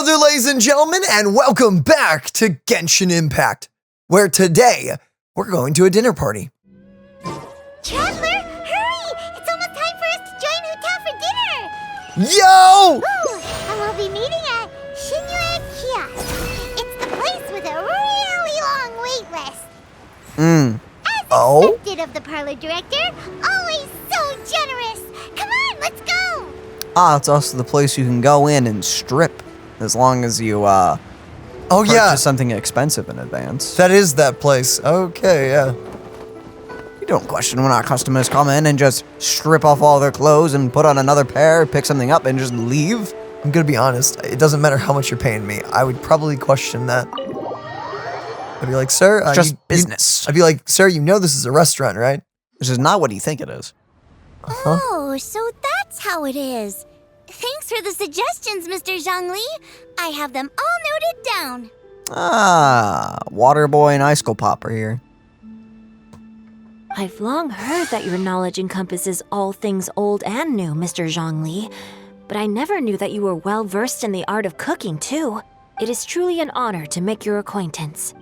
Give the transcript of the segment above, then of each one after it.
there, ladies and gentlemen, and welcome back to Genshin Impact, where today we're going to a dinner party. Traveler, hurry! It's almost time for us to join Hotel for dinner! Yo! Ooh, and we'll be meeting at Shinjuan Kiosk. It's the place with a really long wait list. As expected of the Parlor director, always so generous. Come on, let's go! It's also the place you can go in and strip, as long as you, purchase something expensive in advance. That is that place. Okay, yeah. You don't question when our customers come in and just strip off all their clothes and put on another pair, pick something up, and just leave. I'm gonna be honest, it doesn't matter how much you're paying me. I would probably question that. I'd be like, sir, business. I'd be like, sir, you know this is a restaurant, right? This is not what you think it is. Oh, so that's how it is. Thanks for the suggestions, Mr. Zhongli. I have them all noted down. Water boy and icicle popper here. I've long heard that your knowledge encompasses all things old and new, Mr. Zhongli, but I never knew that you were well versed in the art of cooking, too. It is truly an honor to make your acquaintance.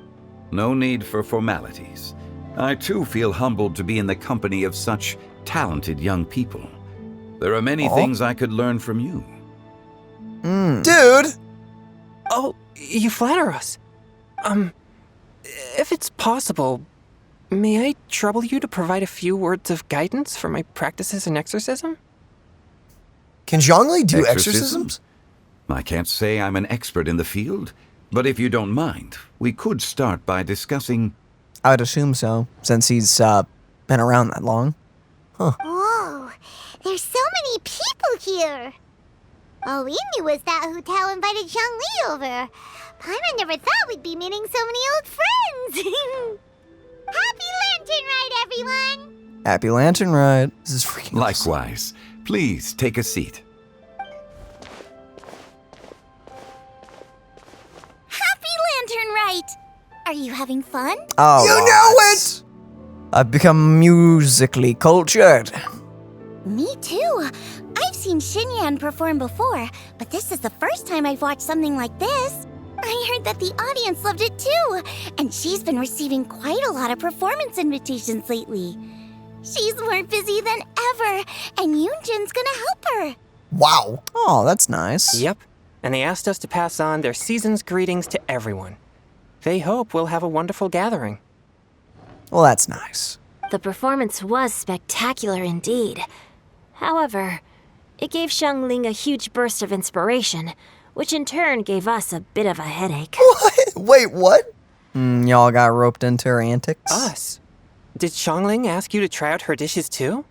No need for formalities. I too feel humbled to be in the company of such talented young people. There are many things I could learn from you. Dude! Oh, you flatter us. If it's possible, may I trouble you to provide a few words of guidance for my practices in exorcism? Can Zhongli do exorcisms? I can't say I'm an expert in the field, but if you don't mind, we could start by discussing... I would assume so, since he's, been around that long. Whoa, there's so many people here. All we knew was that Hotel invited Zhongli over. Paimon never thought we'd be meeting so many old friends. Happy Lantern Rite, everyone! Happy Lantern Rite. This is freaking Likewise. Please take a seat. Happy Lantern Rite! Are you having fun? Oh, You know it! I've become musically cultured. Me too. I've seen Xinyan perform before, but this is the first time I've watched something like this. I heard that the audience loved it too, and she's been receiving quite a lot of performance invitations lately. She's more busy than ever, and Yoonjin's gonna help her. Wow. Oh, that's nice. Yep, and they asked us to pass on their season's greetings to everyone. They hope we'll have a wonderful gathering. Well, that's nice. The performance was spectacular indeed. However, it gave Xiangling a huge burst of inspiration, which in turn gave us a bit of a headache. What? Wait, what? Y'all got roped into her antics? Us? Did Xiangling ask you to try out her dishes too?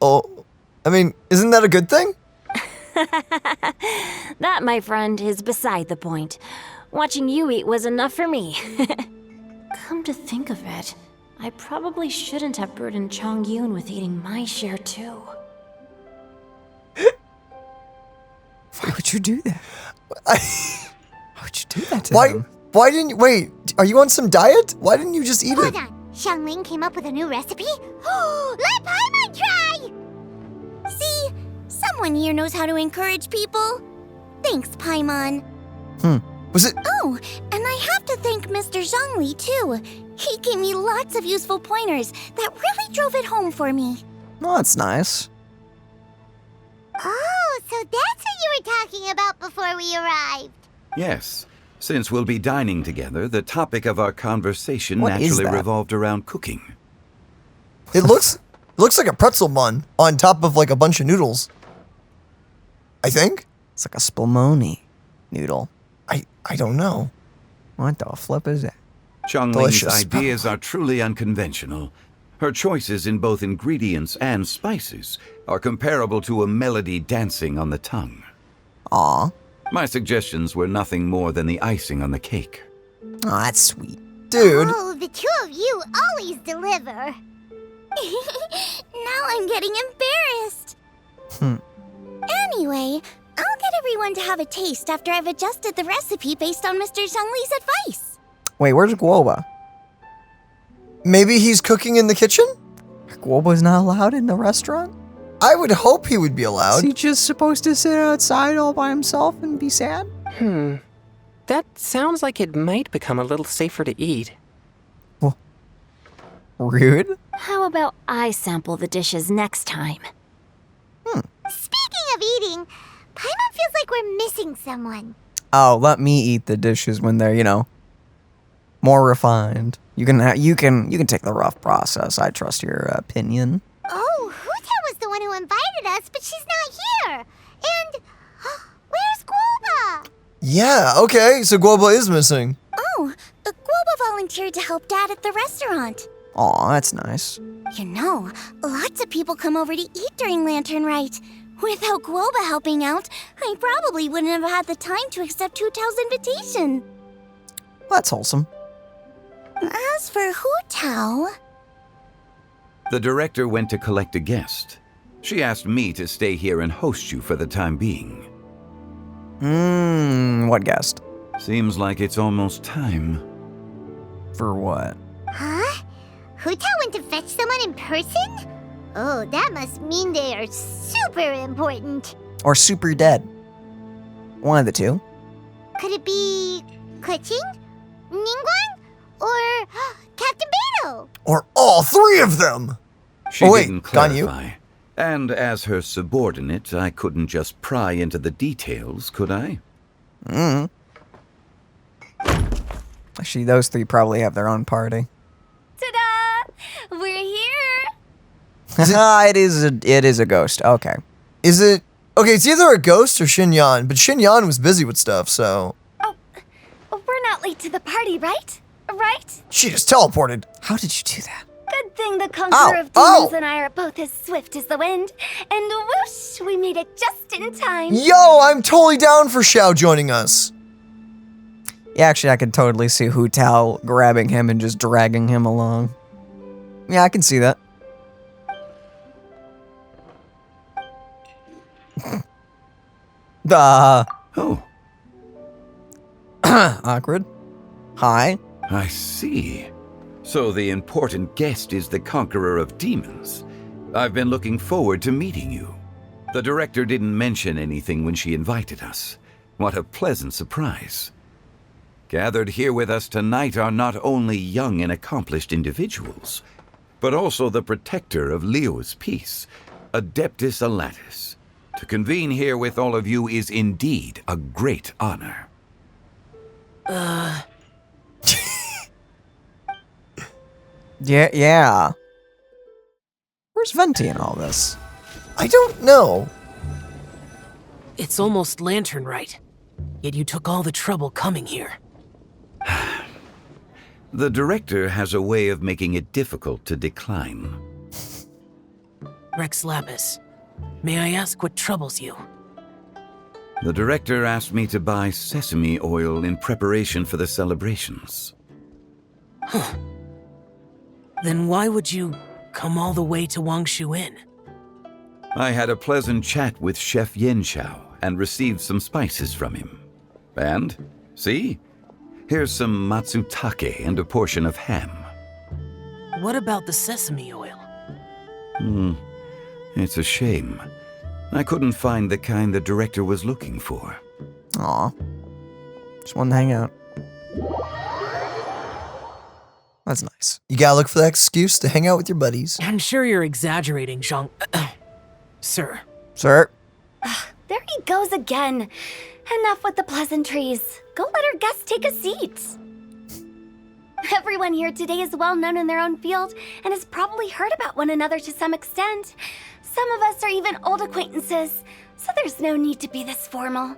Oh, I mean, isn't that a good thing? That, my friend, is beside the point. Watching you eat was enough for me. Come to think of it, I probably shouldn't have burdened Chongyun with eating my share too. Why would you do that? I, Why would you do that to him? why didn't you, wait, are you on some diet? Why didn't you just eat Hold it? on, Xiangling came up with a new recipe? Let Paimon try! See, someone here knows how to encourage people. Thanks, Paimon. Was it? Oh, and I have to thank Mr. Zhongli, too. He gave me lots of useful pointers that really drove it home for me. Well, that's nice. Oh, so that's what you were talking about before we arrived. Yes. Since we'll be dining together, the topic of our conversation What is naturally that? revolved around cooking. It looks like a pretzel bun on top of like a bunch of noodles. I think? It's like a spumoni noodle. I don't know. What the flip is that? Xiangling's Delicious. ideas are truly unconventional. Her choices in both ingredients and spices are comparable to a melody dancing on the tongue. Aw. My suggestions were nothing more than the icing on the cake. Oh, that's sweet. Dude, Oh, the two of you always deliver. Now I'm getting embarrassed. Anyway, I'll get everyone to have a taste after I've adjusted the recipe based on Mr. Zhongli's advice. Wait, where's Guoba? maybe he's cooking in the kitchen? Guoba's not allowed in the restaurant? I would hope he would be allowed. Is he just supposed to sit outside all by himself and be sad? That sounds like it might become a little safer to eat. Rude? How about I sample the dishes next time? Speaking of eating, Paimon feels like we're missing someone. Oh, let me eat the dishes when they're, more refined. You can take the rough process. I trust your opinion. Oh, Huta was the one who invited us, but she's not here. And where's Guoba? Yeah, okay, so Guoba is missing. Oh, Guoba volunteered to help Dad at the restaurant. Aw, that's nice. You know, lots of people come over to eat during Lantern Rite. Without Guoba helping out, I probably wouldn't have had the time to accept Hu Tao's invitation. That's wholesome. As for Hu Tao... The director went to collect a guest. She asked me to stay here and host you for the time being. What guest? Seems like it's almost time. For what? Huh? Hu Tao went to fetch someone in person? Oh, that must mean they are super important. Or super dead. One of the two. Could it be... Keqing? Ningguang? Or Captain Beto? Or all three of them! She wait, didn't Ganyu? clarify. And as her subordinate, I couldn't just pry into the details, could I? Actually, those three probably have their own party. Ta-da! We're here! It is a ghost. Okay. Is it... Okay, it's either a ghost or Xinyan, but Xinyan was busy with stuff, so... Oh, we're not late to the party, right? Right? She just teleported. How did you do that? Good thing the Conqueror of Demons Ow! and I are both as swift as the wind. And whoosh, we made it just in time. Yo, I'm totally down for Xiao joining us. Yeah, actually, I could totally see Hu Tao grabbing him and just dragging him along. Yeah, I can see that. Oh, Awkward. Hi. I see. So the important guest is the Conqueror of Demons. I've been looking forward to meeting you. The director didn't mention anything when she invited us. What a pleasant surprise. Gathered here with us tonight are not only young and accomplished individuals, but also the protector of Leo's peace, Adeptus Alatus. To convene here with all of you is indeed a great honor. Yeah. Where's Venti in all this? I don't know. It's almost Lantern Rite, yet you took all the trouble coming here. The director has a way of making it difficult to decline. Rex Lapis, may I ask what troubles you? The director asked me to buy sesame oil in preparation for the celebrations. Then why would you come all the way to Wangshu Inn? I had a pleasant chat with Chef Yenshao and received some spices from him. And, see? Here's some matsutake and a portion of ham. What about the sesame oil? It's a shame. I couldn't find the kind the director was looking for. Aw. Just wanted to hang out. That's nice. You gotta look for that excuse to hang out with your buddies. I'm sure you're exaggerating, Zhang. Sir. Sir? There he goes again. Enough with the pleasantries. Go let our guests take a seat. Everyone here today is well known in their own field and has probably heard about one another to some extent. Some of us are even old acquaintances, so there's no need to be this formal.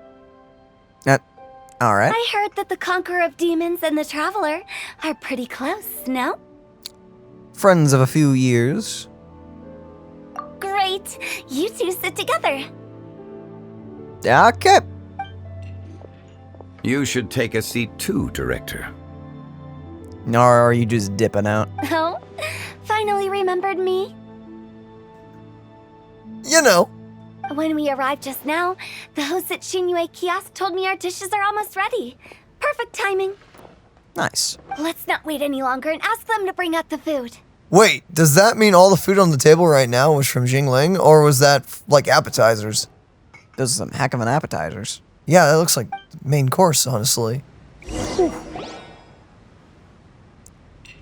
Alright. I heard that the Conqueror of Demons and the Traveler are pretty close, no? Friends of a few years. Great. You two sit together. Okay. You should take a seat too, director. Or are you just dipping out? Oh, finally remembered me? You know. When we arrived just now, the host at Xinyue Kiosk told me our dishes are almost ready. Perfect timing. Nice. Let's not wait any longer and ask them to bring out the food. Wait, does that mean all the food on the table right now was from Jingling, or was that, like, appetizers? Those are some heck of an appetizers. Yeah, that looks like the main course, honestly.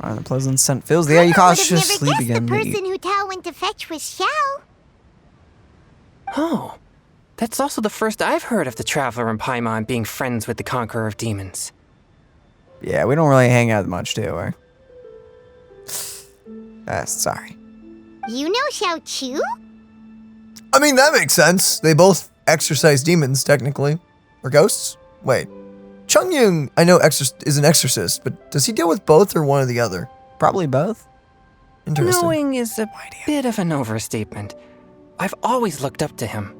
The pleasant scent fills the air. You cautiously begin the to eat. person who Tao went to fetch was Xiao. Oh, that's also the first I've heard of the Traveler and Paimon being friends with the Conqueror of Demons. Yeah, we don't really hang out much, do we? Sorry. You know Xiao Chu? I mean, that makes sense. They both exorcise demons, technically. Or ghosts? Wait. Chongyun, I know, is an exorcist, but does he deal with both or one or the other? Probably both. Interesting. Knowing is a bit of an overstatement. I've always looked up to him.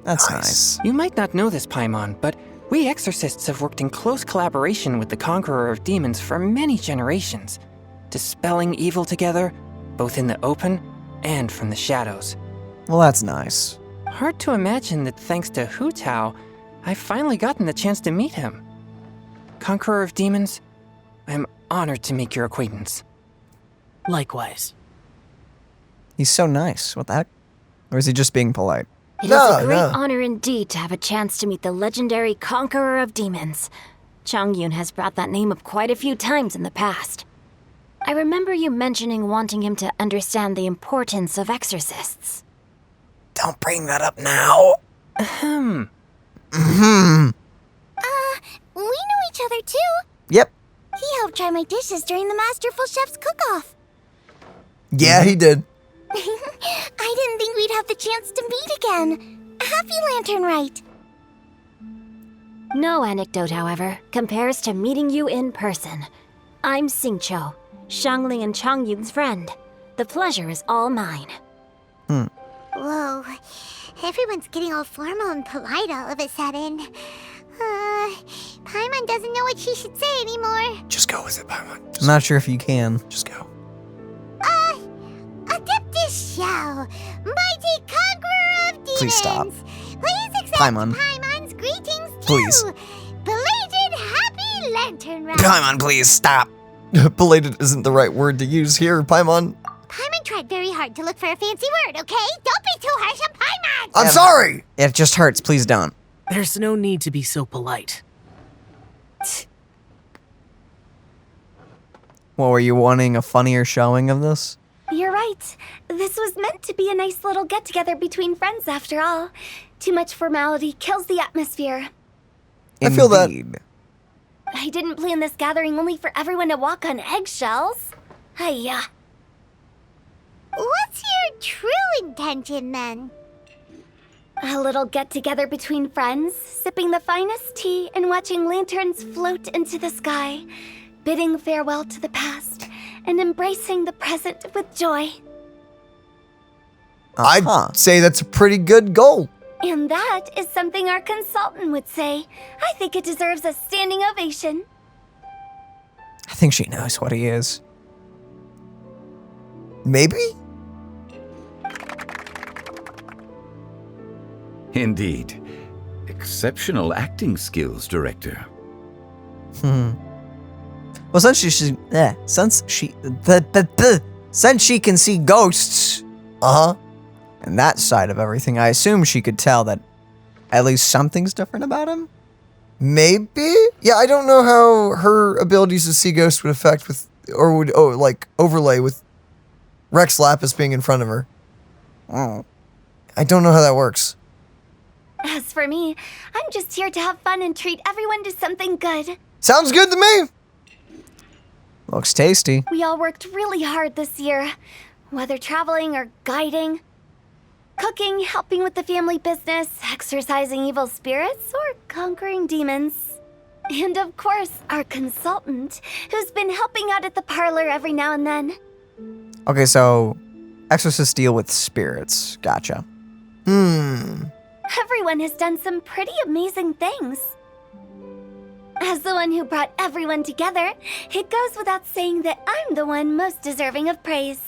That's nice. You might not know this, Paimon, but we exorcists have worked in close collaboration with the Conqueror of Demons for many generations, dispelling evil together, both in the open and from the shadows. Well, that's nice. Hard to imagine that thanks to Hu Tao, I've finally gotten the chance to meet him. Conqueror of Demons, I am honored to make your acquaintance. Likewise. He's so nice. What the heck? Or is he just being polite? It is a great honor indeed to have a chance to meet the legendary Conqueror of Demons. Chongyun has brought that name up quite a few times in the past. I remember you mentioning wanting him to understand the importance of exorcists. Don't bring that up now. We know each other too. Yep. He helped try my dishes during the Masterful Chef's cook-off. Yeah, he did. I didn't think we'd have the chance to meet again. Happy Lantern Rite. No anecdote, however, compares to meeting you in person. I'm Xingqiu, Shangli and Chongyun's friend. The pleasure is all mine. Whoa, everyone's getting all formal and polite all of a sudden. Paimon doesn't know what she should say anymore. Just go with it, Paimon. I'm not sure if you can. Just go. Adeptus Xiao, mighty conqueror of demons. Please stop. Please accept Paimon. Paimon's greetings too. Please. Belated happy Lantern Rite. Paimon, please stop. Belated isn't the right word to use here, Paimon. Paimon tried very hard to look for a fancy word, okay? Don't be too harsh on Paimon. I'm sorry. It just hurts. Please don't. There's no need to be so polite. Well, were you wanting a funnier showing of this? You're right. This was meant to be a nice little get-together between friends, after all. Too much formality kills the atmosphere. I feel that. Indeed. I didn't plan this gathering only for everyone to walk on eggshells. Hiya. What's your true intention, then? A little get-together between friends, sipping the finest tea and watching lanterns float into the sky, bidding farewell to the past and embracing the present with joy. I'd say that's a pretty good goal. And that is something our consultant would say. I think it deserves a standing ovation. I think she knows what he is. Maybe? Indeed. Exceptional acting skills, Director. Well, since she can see ghosts, and that side of everything, I assume she could tell that at least something's different about him. Maybe? Yeah, I don't know how her abilities to see ghosts would affect with, or would, like, overlay with Rex Lapis being in front of her. I don't know how that works. As for me, I'm just here to have fun and treat everyone to something good. Sounds good to me. Looks tasty. We all worked really hard this year, whether traveling or guiding, cooking, helping with the family business, exorcising evil spirits, or conquering demons. And of course, our consultant, who's been helping out at the parlor every now and then. Okay, so exorcists deal with spirits. Gotcha. Everyone has done some pretty amazing things. As the one who brought everyone together, it goes without saying that I'm the one most deserving of praise.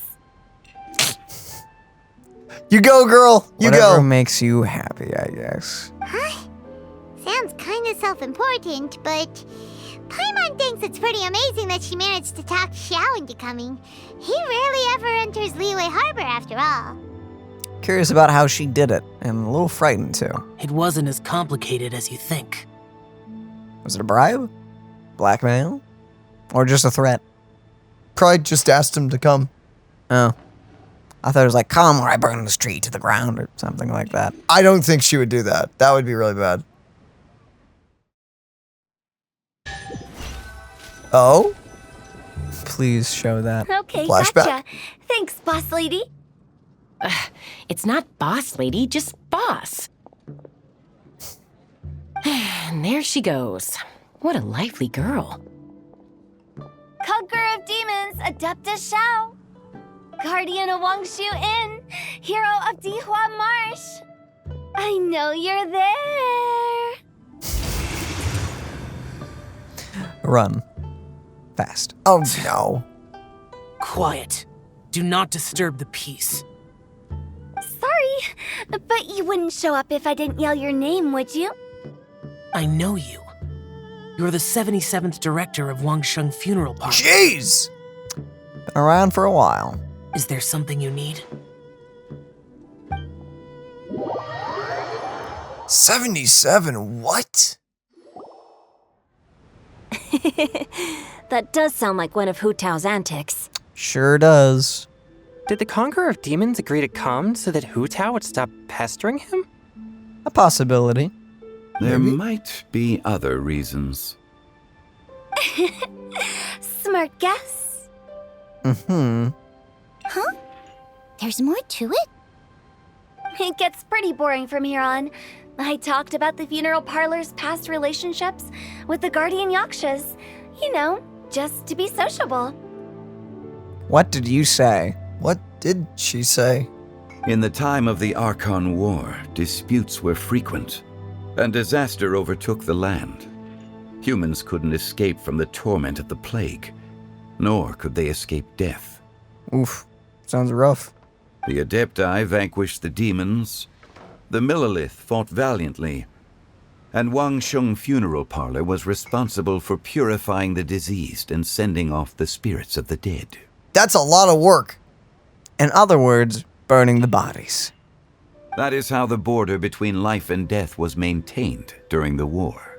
You go, girl. You Whatever go. makes you happy, I guess. Sounds kind of self-important, but Paimon thinks it's pretty amazing that she managed to talk Xiao into coming. He rarely ever enters Liyue Harbor after all. Curious about how she did it, and a little frightened too. It wasn't as complicated as you think. Was it a bribe? Blackmail? Or just a threat? Probably just asked him to come. Oh. I thought it was like, come or I burn this tree to the ground or something like that. I don't think she would do that. That would be really bad. Oh? Please show that. Okay, Flashback. gotcha. Thanks, boss lady. It's not boss lady, just boss. And there she goes. What a lively girl. Conqueror of demons, Adeptus Shao. Guardian of Wangshu Inn, hero of Dihua Marsh. I know you're there. Run. Fast. Oh, no. Quiet. Do not disturb the peace. Sorry, but you wouldn't show up if I didn't yell your name, would you? I know you. You're the 77th director of Wangsheng Funeral Parlor. Jeez! Been around for a while. Is there something you need? 77, what? That does sound like one of Hu Tao's antics. Sure does. Did the Conqueror of Demons agree to come so that Hu Tao would stop pestering him? A possibility. There Maybe. might be other reasons. Smart guess. Mm-hmm. Huh? There's more to it? It gets pretty boring from here on. I talked about the funeral parlor's past relationships with the guardian yakshas. You know, just to be sociable. What did you say? What did she say? In the time of the Archon War, disputes were frequent, and disaster overtook the land. Humans couldn't escape from the torment of the plague, nor could they escape death. Oof. Sounds rough. The Adepti vanquished the demons, the Millelith fought valiantly, and Wangsheng Funeral Parlor was responsible for purifying the diseased and sending off the spirits of the dead. That's a lot of work. In other words, burning the bodies. That is how the border between life and death was maintained during the war.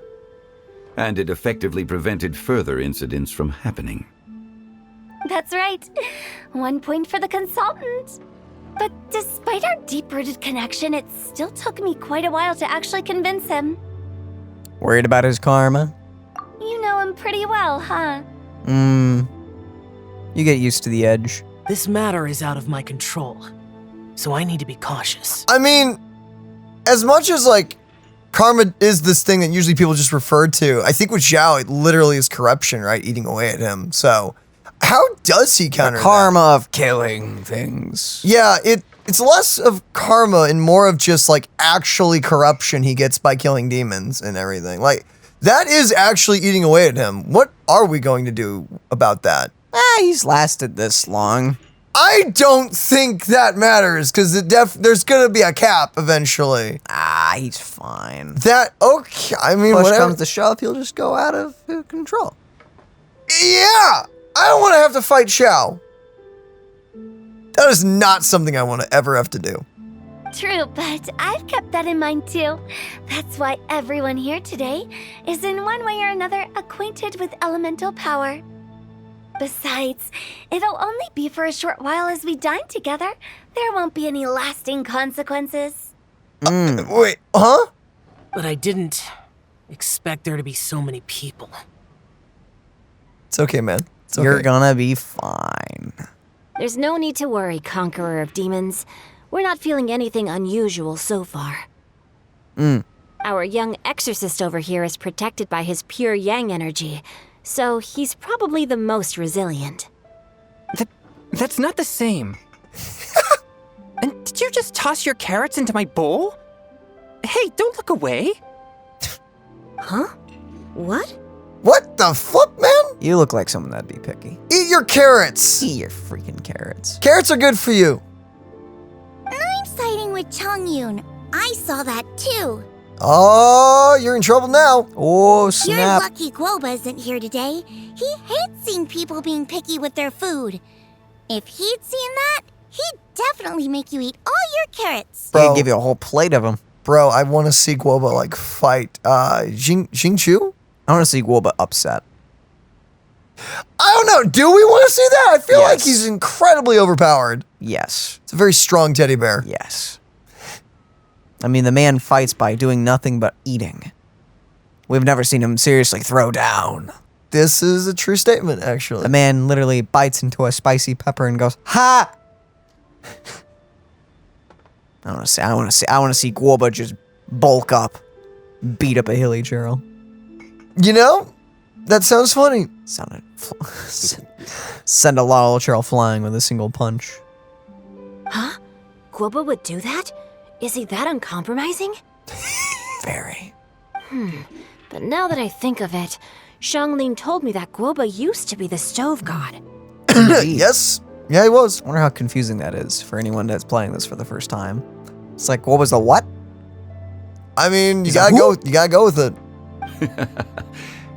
And it effectively prevented further incidents from happening. That's right. 1 point for the consultant. But despite our deep-rooted connection, it still took me quite a while to actually convince him. Worried about his karma? You know him pretty well, huh? You get used to the edge. This matter is out of my control, so I need to be cautious. I mean, as much as, like, karma is this thing that usually people just refer to, I think with Zhao, it literally is corruption, right? Eating away at him. So, how does he counter The karma of killing things. that? Yeah, it's less of karma and more of just, like, actually corruption he gets by killing demons and everything. Like, that is actually eating away at him. What are we going to do about that? He's lasted this long. I don't think that matters, because there's going to be a cap eventually. He's fine. That, okay, I mean, Push whatever. comes to shove, he'll just go out of control. Yeah! I don't want to have to fight Xiao. That is not something I want to ever have to do. True, but I've kept that in mind too. That's why everyone here today is in one way or another acquainted with elemental power. Besides, it'll only be for a short while as we dine together. There won't be any lasting consequences. Wait, huh? But I didn't expect there to be so many people. It's okay, man. It's okay. You're gonna be fine. There's no need to worry, Conqueror of Demons. We're not feeling anything unusual so far. Our young exorcist over here is protected by his pure yang energy, so he's probably the most resilient. That's not the same. And did you just toss your carrots into my bowl? Hey, don't look away. Huh? What? What the fuck, man? You look like someone that'd be picky. Eat your carrots. Eat your freaking carrots. Carrots are good for you. I'm siding with Chongyun. I saw that too. Oh, you're in trouble now. Oh, You're snap. lucky Guoba isn't here today. He hates seeing people being picky with their food. If he'd seen that, He'd definitely make you eat all your carrots. Bro. He'd give you a whole plate of them. Bro, I want to see Guoba like fight Xingqiu. I want to see Guoba upset. I don't know. Do we want to see that? I feel like Yes. he's incredibly overpowered. Yes. It's a very strong teddy bear. Yes. I mean, the man fights by doing nothing but eating. We've never seen him seriously throw down. This is a true statement, actually. The man literally bites into a spicy pepper and goes, "Ha!" I want to see Guoba just bulk up, beat up a hilly Gerald. You know, that sounds funny. Send a Lalo Cheryl flying with a single punch. Huh? Guoba would do that? Is he that uncompromising? Very. But now that I think of it, Xiangling told me that Guoba used to be the stove god. Yes. Yeah, he was. I wonder how confusing that is for anyone that's playing this for the first time. It's like, what was the what? I mean, you He's gotta like, go. You gotta go with it.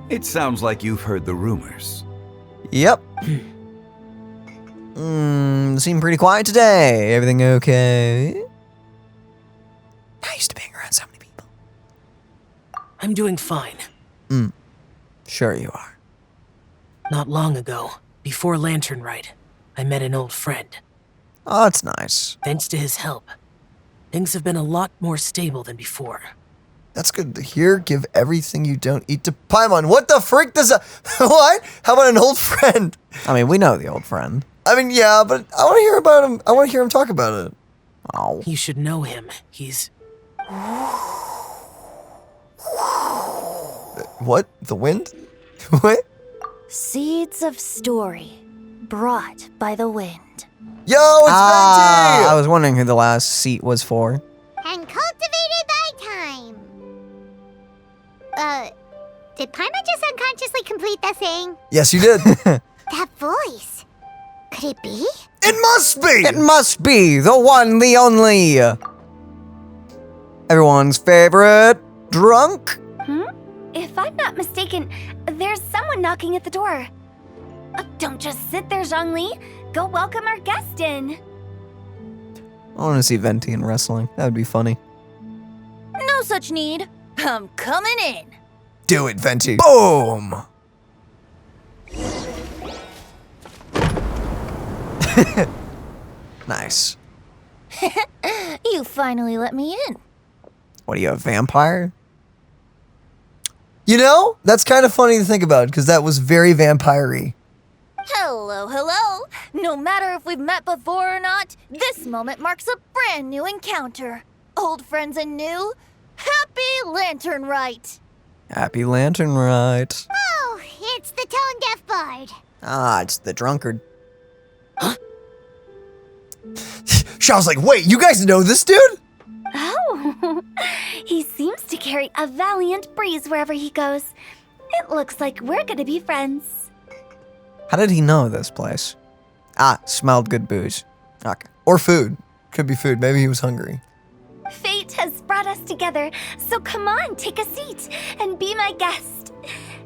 It sounds like you've heard the rumors. Yep. Seem pretty quiet today. Everything okay? Nice to being around so many people. I'm doing fine. Sure you are. Not long ago, before Lantern Rite, I met an old friend. Oh, that's nice. Thanks to his help, things have been a lot more stable than before. That's good to hear. Give everything you don't eat to Paimon. What the frick does that? What? How about an old friend? I mean, we know the old friend. I mean, yeah, but I want to hear about him. I want to hear him talk about it. Oh. You should know him. He's... What? The wind? What? Seeds of story brought by the wind. Yo, it's I Venti! was wondering who the last seat was for. And cultivated by time. Did Paimon just unconsciously complete the thing? Yes, you did. That voice. Could it be? It must be! It must be the one, the only. Everyone's favorite drunk? If I'm not mistaken, there's someone knocking at the door. Don't just sit there, Zhongli. Go welcome our guest in. I want to see Venti in wrestling. That would be funny. No such need. I'm coming in. Do it, Venti. Boom! Nice. You finally let me in. What are you, a vampire? You know, that's kind of funny to think about because that was very vampire-y. Hello, hello. No matter if we've met before or not, this moment marks a brand new encounter. Old friends and new. Happy Lantern Rite. Happy Lantern Rite. Oh, it's the tone-deaf bard. Ah, it's the drunkard. Xiao's like, wait, you guys know this dude? Oh, he seems to carry a valiant breeze wherever he goes. It looks like we're gonna be friends. How did he know this place? Ah, smelled good booze. Okay. Or food. Could be food. Maybe he was hungry. Fate has brought us together, so come on, take a seat and be my guest.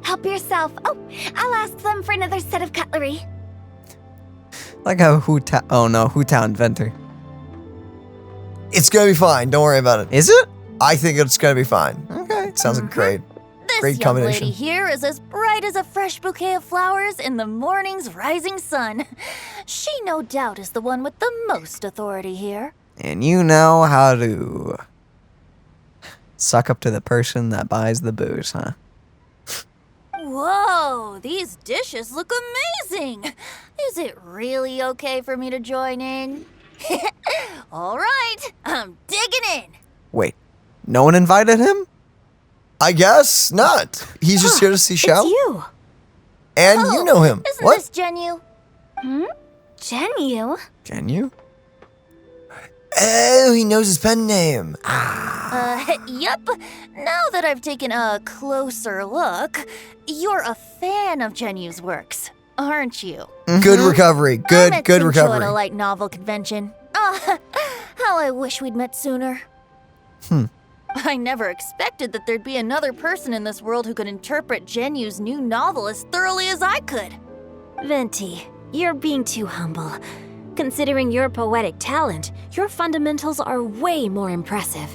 Help yourself. Oh, I'll ask them for another set of cutlery. Like how Hutown Venter. It's gonna be fine. Don't worry about it. Is it? I think it's gonna be fine. Okay. Sounds like great. This Great young combination. lady here is as bright as a fresh bouquet of flowers in the morning's rising sun. She no doubt is the one with the most authority here. And you know how to suck up to the person that buys the booze, huh? Whoa, these dishes look amazing. Is it really okay for me to join in? All right, I'm digging in. Wait, no one invited him? I guess not. He's just here to see Xiao. It's you. And you know him. Isn't What? this Ganyu? Ganyu? Ganyu? Oh, he knows his pen name. Yep. Now that I've taken a closer look, you're a fan of Genyu's works, aren't you? Good recovery. I met Good Xingqiu recovery. at a light novel convention. How I wish we'd met sooner. I never expected that there'd be another person in this world who could interpret Genyu's new novel as thoroughly as I could. Venti, you're being too humble. Considering your poetic talent, your fundamentals are way more impressive.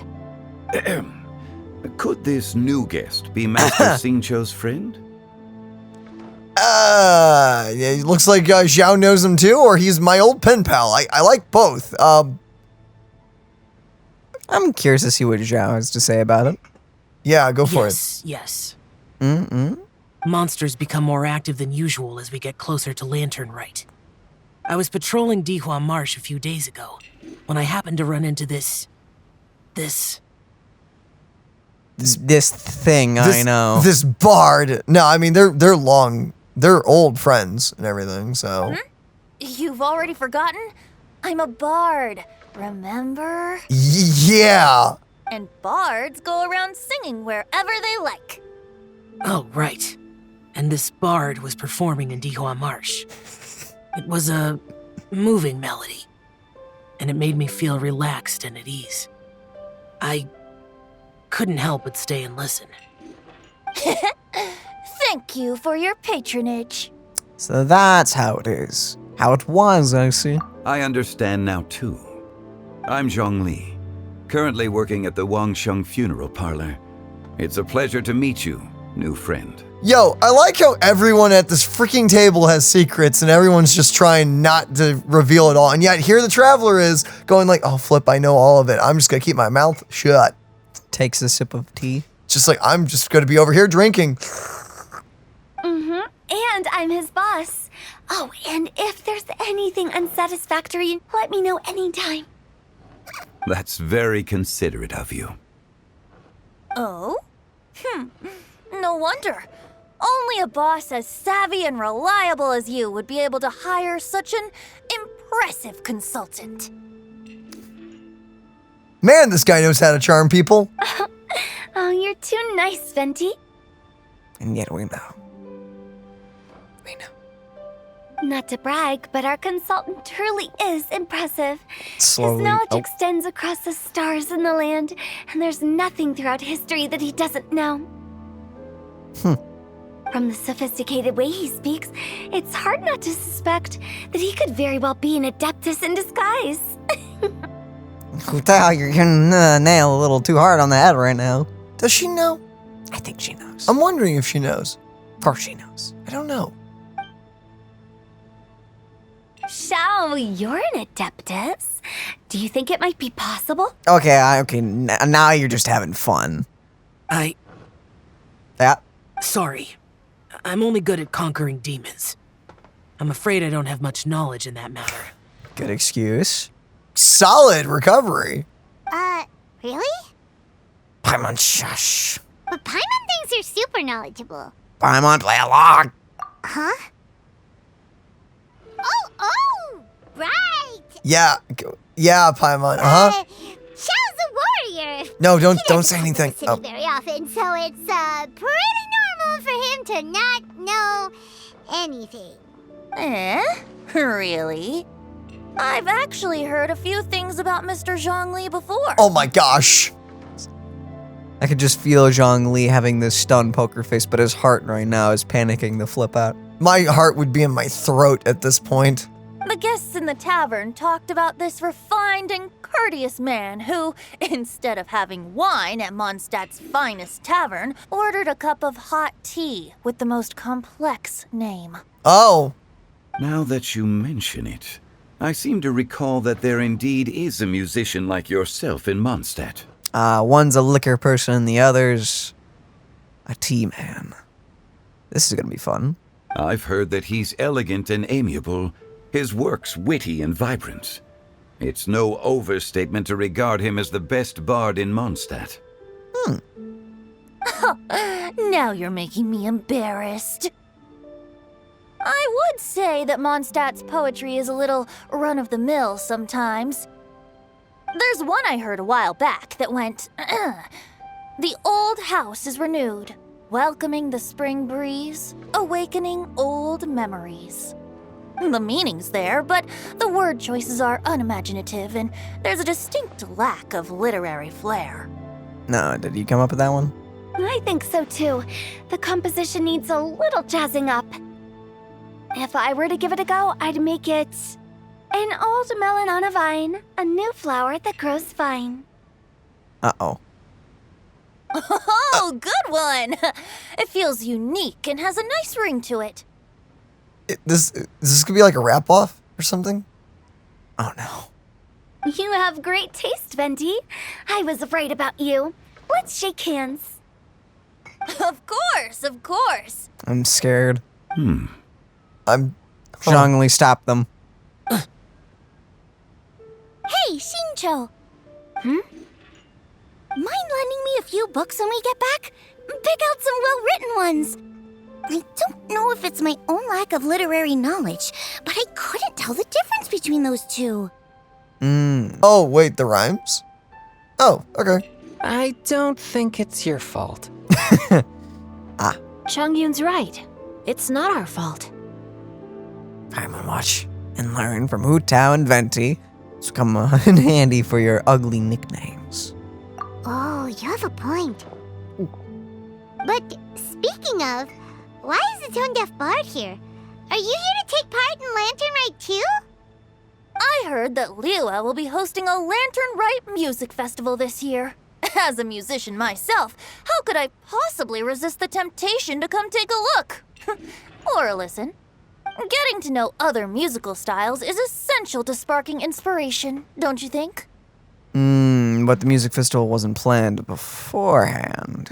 Could this new guest be Master Xingqiu's friend? It looks like Xiao knows him too, or he's my old pen pal. I like both. I'm curious to see what Zhao has to say about it. Yeah, go for Yes. Mm-mm. Monsters become more active than usual as we get closer to Lantern Rite. I was patrolling Dihua Marsh a few days ago when I happened to run into this thing, I know. This bard. No, I mean they're old friends and everything, so. You've already forgotten? I'm a bard, remember? Yeah. And bards go around singing wherever they like. Oh, right. And this bard was performing in Dihua Marsh. It was a moving melody, and it made me feel relaxed and at ease. I couldn't help but stay and listen. Thank you for your patronage. So that's how it is. How it was, I see. I understand now too. I'm Zhongli, currently working at the Wangsheng funeral parlor. It's a pleasure to meet you, new friend. Yo, I like how everyone at this freaking table has secrets and everyone's just trying not to reveal it all. And yet here the traveler is going like, oh, flip, I know all of it. I'm just going to keep my mouth shut. Takes a sip of tea. Just like, I'm just going to be over here drinking. And I'm his boss. Oh, and if there's anything unsatisfactory, let me know anytime. That's very considerate of you. Oh? No wonder. Only a boss as savvy and reliable as you would be able to hire such an impressive consultant. Man, this guy knows how to charm people. Oh, you're too nice, Venti. And yet we know. We know. Not to brag, but our consultant truly is impressive. Slowly. His knowledge extends across the stars and the land, and there's nothing throughout history that he doesn't know. From the sophisticated way he speaks, it's hard not to suspect that he could very well be an adeptus in disguise. You're hitting the nail a little too hard on the head right now. Does she know? I think she knows. I'm wondering if she knows. Of course she knows. I don't know. Xiao, you're an adeptus. Do you think it might be possible? Okay, now you're just having fun. Yeah. Sorry. I'm only good at conquering demons. I'm afraid I don't have much knowledge in that matter. Good excuse. Solid recovery. Really? Paimon, shush. But Paimon thinks you're super knowledgeable. Paimon, play along. Huh? Oh, right! Yeah, Paimon, Xiao's a warrior. No, He don't doesn't say come to anything. the city Oh. very often, so it's pretty normal for him to not know anything. Really? I've actually heard a few things about Mr. Zhongli before. Oh my gosh. I could just feel Zhongli having this stunned poker face, but his heart right now is panicking the flip out. My heart would be in my throat at this point. The guests in the tavern talked about this refined and courteous man who, instead of having wine at Mondstadt's finest tavern, ordered a cup of hot tea with the most complex name. Oh. Now that you mention it, I seem to recall that there indeed is a musician like yourself in Mondstadt. One's a liquor person and the other's a tea man. This is gonna be fun. I've heard that he's elegant and amiable, his works witty and vibrant. It's no overstatement to regard him as the best bard in Mondstadt. Now you're making me embarrassed. I would say that Mondstadt's poetry is a little run-of-the-mill sometimes. There's one I heard a while back that went, The old house is renewed, welcoming the spring breeze, awakening old memories. The meaning's there, but the word choices are unimaginative, and there's a distinct lack of literary flair. No, did you come up with that one? I think so too. The composition needs a little jazzing up. If I were to give it a go, I'd make it An old melon on a vine, a new flower that grows fine. Uh-oh. Oh, good one! It feels unique and has a nice ring to it. Is this gonna be like a wrap-off or something? Oh, no. You have great taste, Venti. I was right about you. Let's shake hands. Of course, of course. I'm scared. I'm... Zhongli, stop them. Hey, Shincho! Mind lending me a few books when we get back? Pick out some well-written ones. I don't know if it's my own lack of literary knowledge, but I couldn't tell the difference between those two. Oh, wait, the rhymes? Oh, okay. I don't think it's your fault. Chongyun's right. It's not our fault. Paimon, watch and learn from Hu Tao and Venti. It's come in handy for your ugly nicknames. Oh, you have a point. But speaking of, why is the tone-deaf bard here? Are you here to take part in Lantern Rite too? I heard that Liyue will be hosting a Lantern Rite music festival this year. As a musician myself, how could I possibly resist the temptation to come take a look? Or listen. Getting to know other musical styles is essential to sparking inspiration, don't you think? But the music festival wasn't planned beforehand.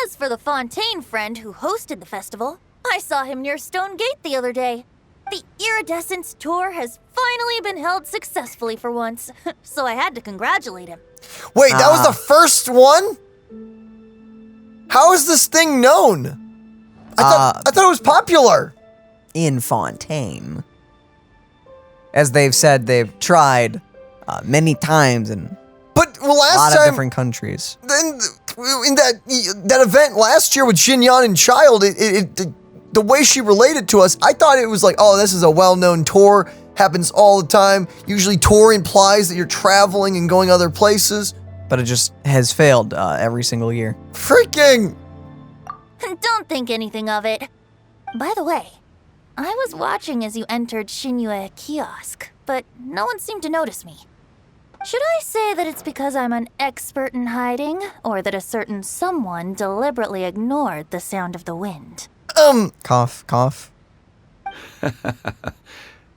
As for the Fontaine friend who hosted the festival, I saw him near Stone Gate the other day. The Iridescence tour has finally been held successfully for once, so I had to congratulate him. Wait, that was the first one? How is this thing known? I thought it was popular. In Fontaine. As they've said, they've tried many times in But a lot last of time, different countries. in that event last year with Xinyan and Child, the way she related to us, I thought it was like, oh, this is a well-known tour, happens all the time. Usually tour implies that you're traveling and going other places. But it just has failed every single year. Freaking! Don't think anything of it. By the way, I was watching as you entered Shinyue Kiosk, but no one seemed to notice me. Should I say that it's because I'm an expert in hiding, or that a certain someone deliberately ignored the sound of the wind? Cough, cough.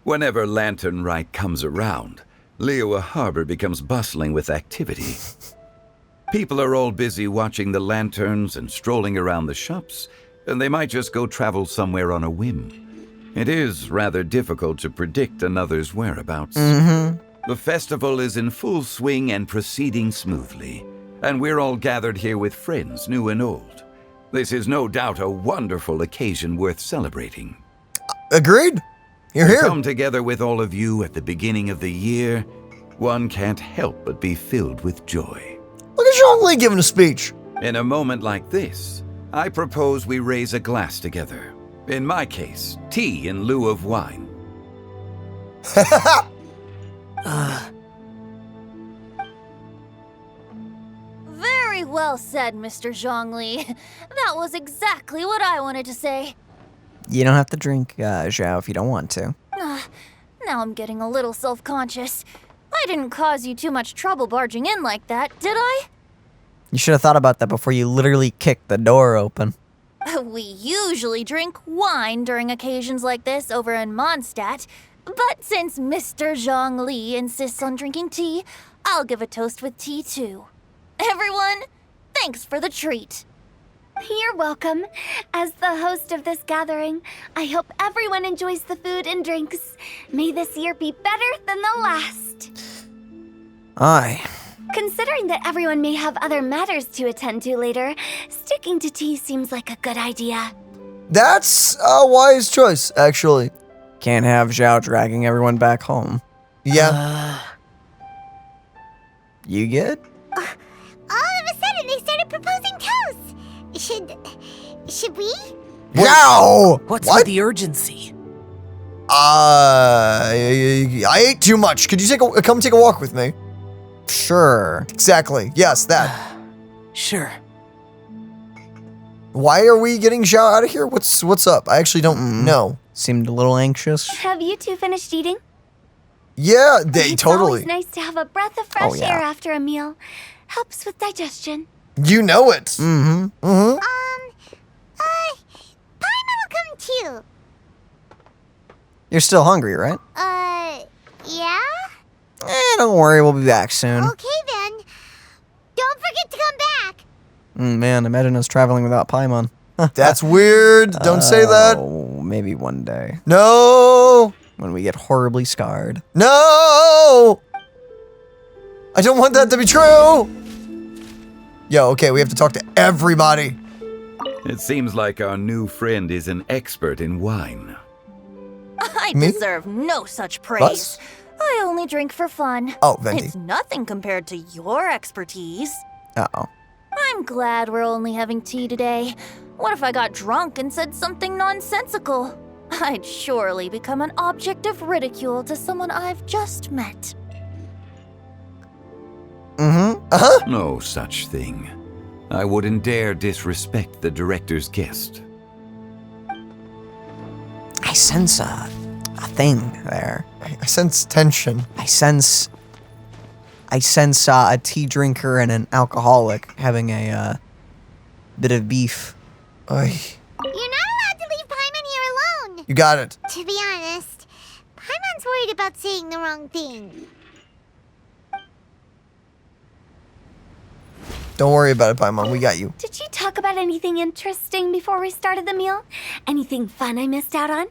Whenever Lantern Rite comes around, Liyue Harbor becomes bustling with activity. People are all busy watching the lanterns and strolling around the shops, and they might just go travel somewhere on a whim. It is rather difficult to predict another's whereabouts. The festival is in full swing and proceeding smoothly, and we're all gathered here with friends, new and old. This is no doubt a wonderful occasion worth celebrating. Agreed. You're To here. come together with all of you at the beginning of the year, one can't help but be filled with joy. Look at Zhongli giving a speech. In a moment like this, I propose we raise a glass together. In my case, tea in lieu of wine. Very well said, Mr. Zhongli. That was exactly what I wanted to say. You don't have to drink, Zhao, if you don't want to. Now I'm getting a little self-conscious. I didn't cause you too much trouble barging in like that, did I? You should have thought about that before you literally kicked the door open. We usually drink wine during occasions like this over in Mondstadt, but since Mr. Zhongli insists on drinking tea, I'll give a toast with tea too. Everyone, thanks for the treat. You're welcome. As the host of this gathering, I hope everyone enjoys the food and drinks. May this year be better than the last. Aye. Considering that everyone may have other matters to attend to later, sticking to tea seems like a good idea. That's a wise choice, actually. Can't have Zhao dragging everyone back home. Yeah. You good? All of a sudden, they started proposing toasts. Should we? Wow! What's What? with the urgency? I ate too much. Could you come take a walk with me? Sure. Exactly. Yes, that. Sure. Why are we getting Zhao out of here? What's up? I actually don't know. Seemed a little anxious. Have you two finished eating? Yeah, It's totally. always nice to have a breath of fresh yeah. air after a meal. Helps with digestion. You know it. Mm-hmm. Paimon will come too. You're still hungry, right? Yeah? Don't worry, we'll be back soon. Okay then. Don't forget to come back. Man, imagine us traveling without Paimon. That's weird. Don't say that. Oh, maybe one day. No. When we get horribly scarred. No. I don't want that to be true. Yo, okay, we have to talk to everybody. It seems like our new friend is an expert in wine. I Me? deserve no such praise. Us? I only drink for fun. Oh, Venti. It's nothing compared to your expertise. Uh-oh. I'm glad we're only having tea today. What if I got drunk and said something nonsensical? I'd surely become an object of ridicule to someone I've just met. Mm-hmm. Uh-huh. No such thing. I wouldn't dare disrespect the director's guest. I sense a thing there. I sense tension. I sense a tea drinker and an alcoholic having a bit of beef. Oy. You're not allowed to leave Paimon here alone. You got it. To be honest, Paimon's worried about saying the wrong thing. Don't worry about it, Paimon. We got you. Did you talk about anything interesting before we started the meal? Anything fun I missed out on?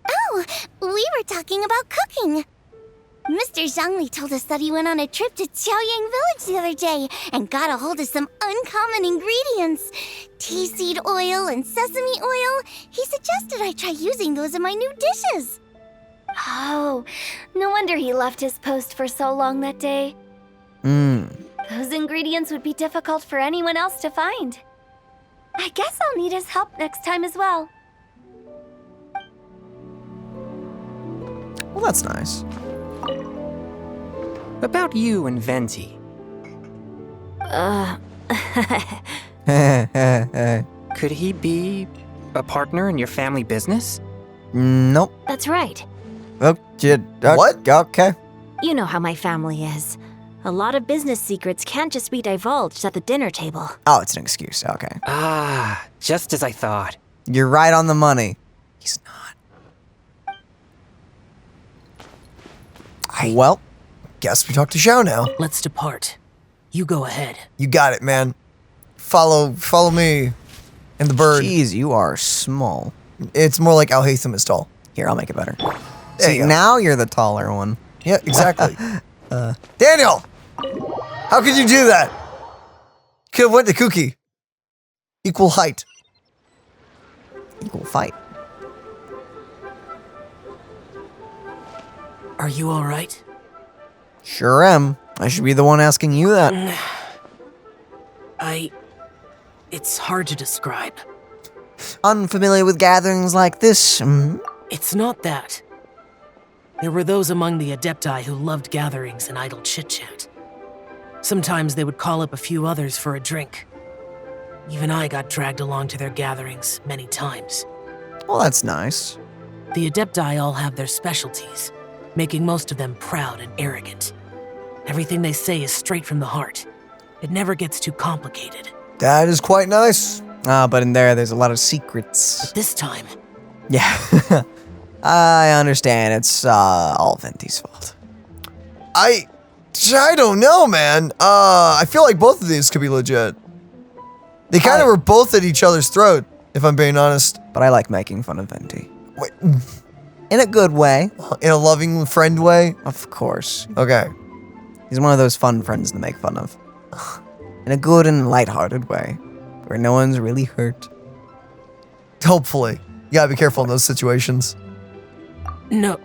Oh, we were talking about cooking. Mr. Zhongli told us that he went on a trip to Qiaoyang Village the other day and got a hold of some uncommon ingredients. Tea seed oil and sesame oil. He suggested I try using those in my new dishes. Oh, no wonder he left his post for so long that day. Those ingredients would be difficult for anyone else to find. I guess I'll need his help next time as well. Well, that's nice. About you and Venti. Could he be a partner in your family business? Nope. That's right. What? Okay. You know how my family is. A lot of business secrets can't just be divulged at the dinner table. Oh, it's an excuse. Okay. Ah, just as I thought. You're right on the money. He's not. Well, Guess we talk to Xiao now. Let's depart. You go ahead. You got it, man. Follow me. And the bird. geez, you are small. It's more like Al Haytham is tall. Here, I'll make it better. There See, you go. now you're the taller one. Yeah, exactly. Daniel! How could you do that? Could have went to Kuki. Equal height. Equal fight. Are you all right? Sure am. I should be the one asking you that. It's hard to describe. Unfamiliar with gatherings like this? It's not that. There were those among the Adepti who loved gatherings and idle chit-chat. Sometimes they would call up a few others for a drink. Even I got dragged along to their gatherings many times. Well, that's nice. The Adepti all have their specialties, making most of them proud and arrogant. Everything they say is straight from the heart. It never gets too complicated. That is quite nice. But in there's a lot of secrets. But this time, Yeah. I understand. It's all Venti's fault. I don't know, man. I feel like both of these could be legit. They kind of were both at each other's throat, if I'm being honest. But I like making fun of Venti. Wait, In a good way. in a loving friend way? Of course. Okay. He's one of those fun friends to make fun of. In a good and lighthearted way. Where no one's really hurt. Hopefully. You gotta be careful in those situations. no.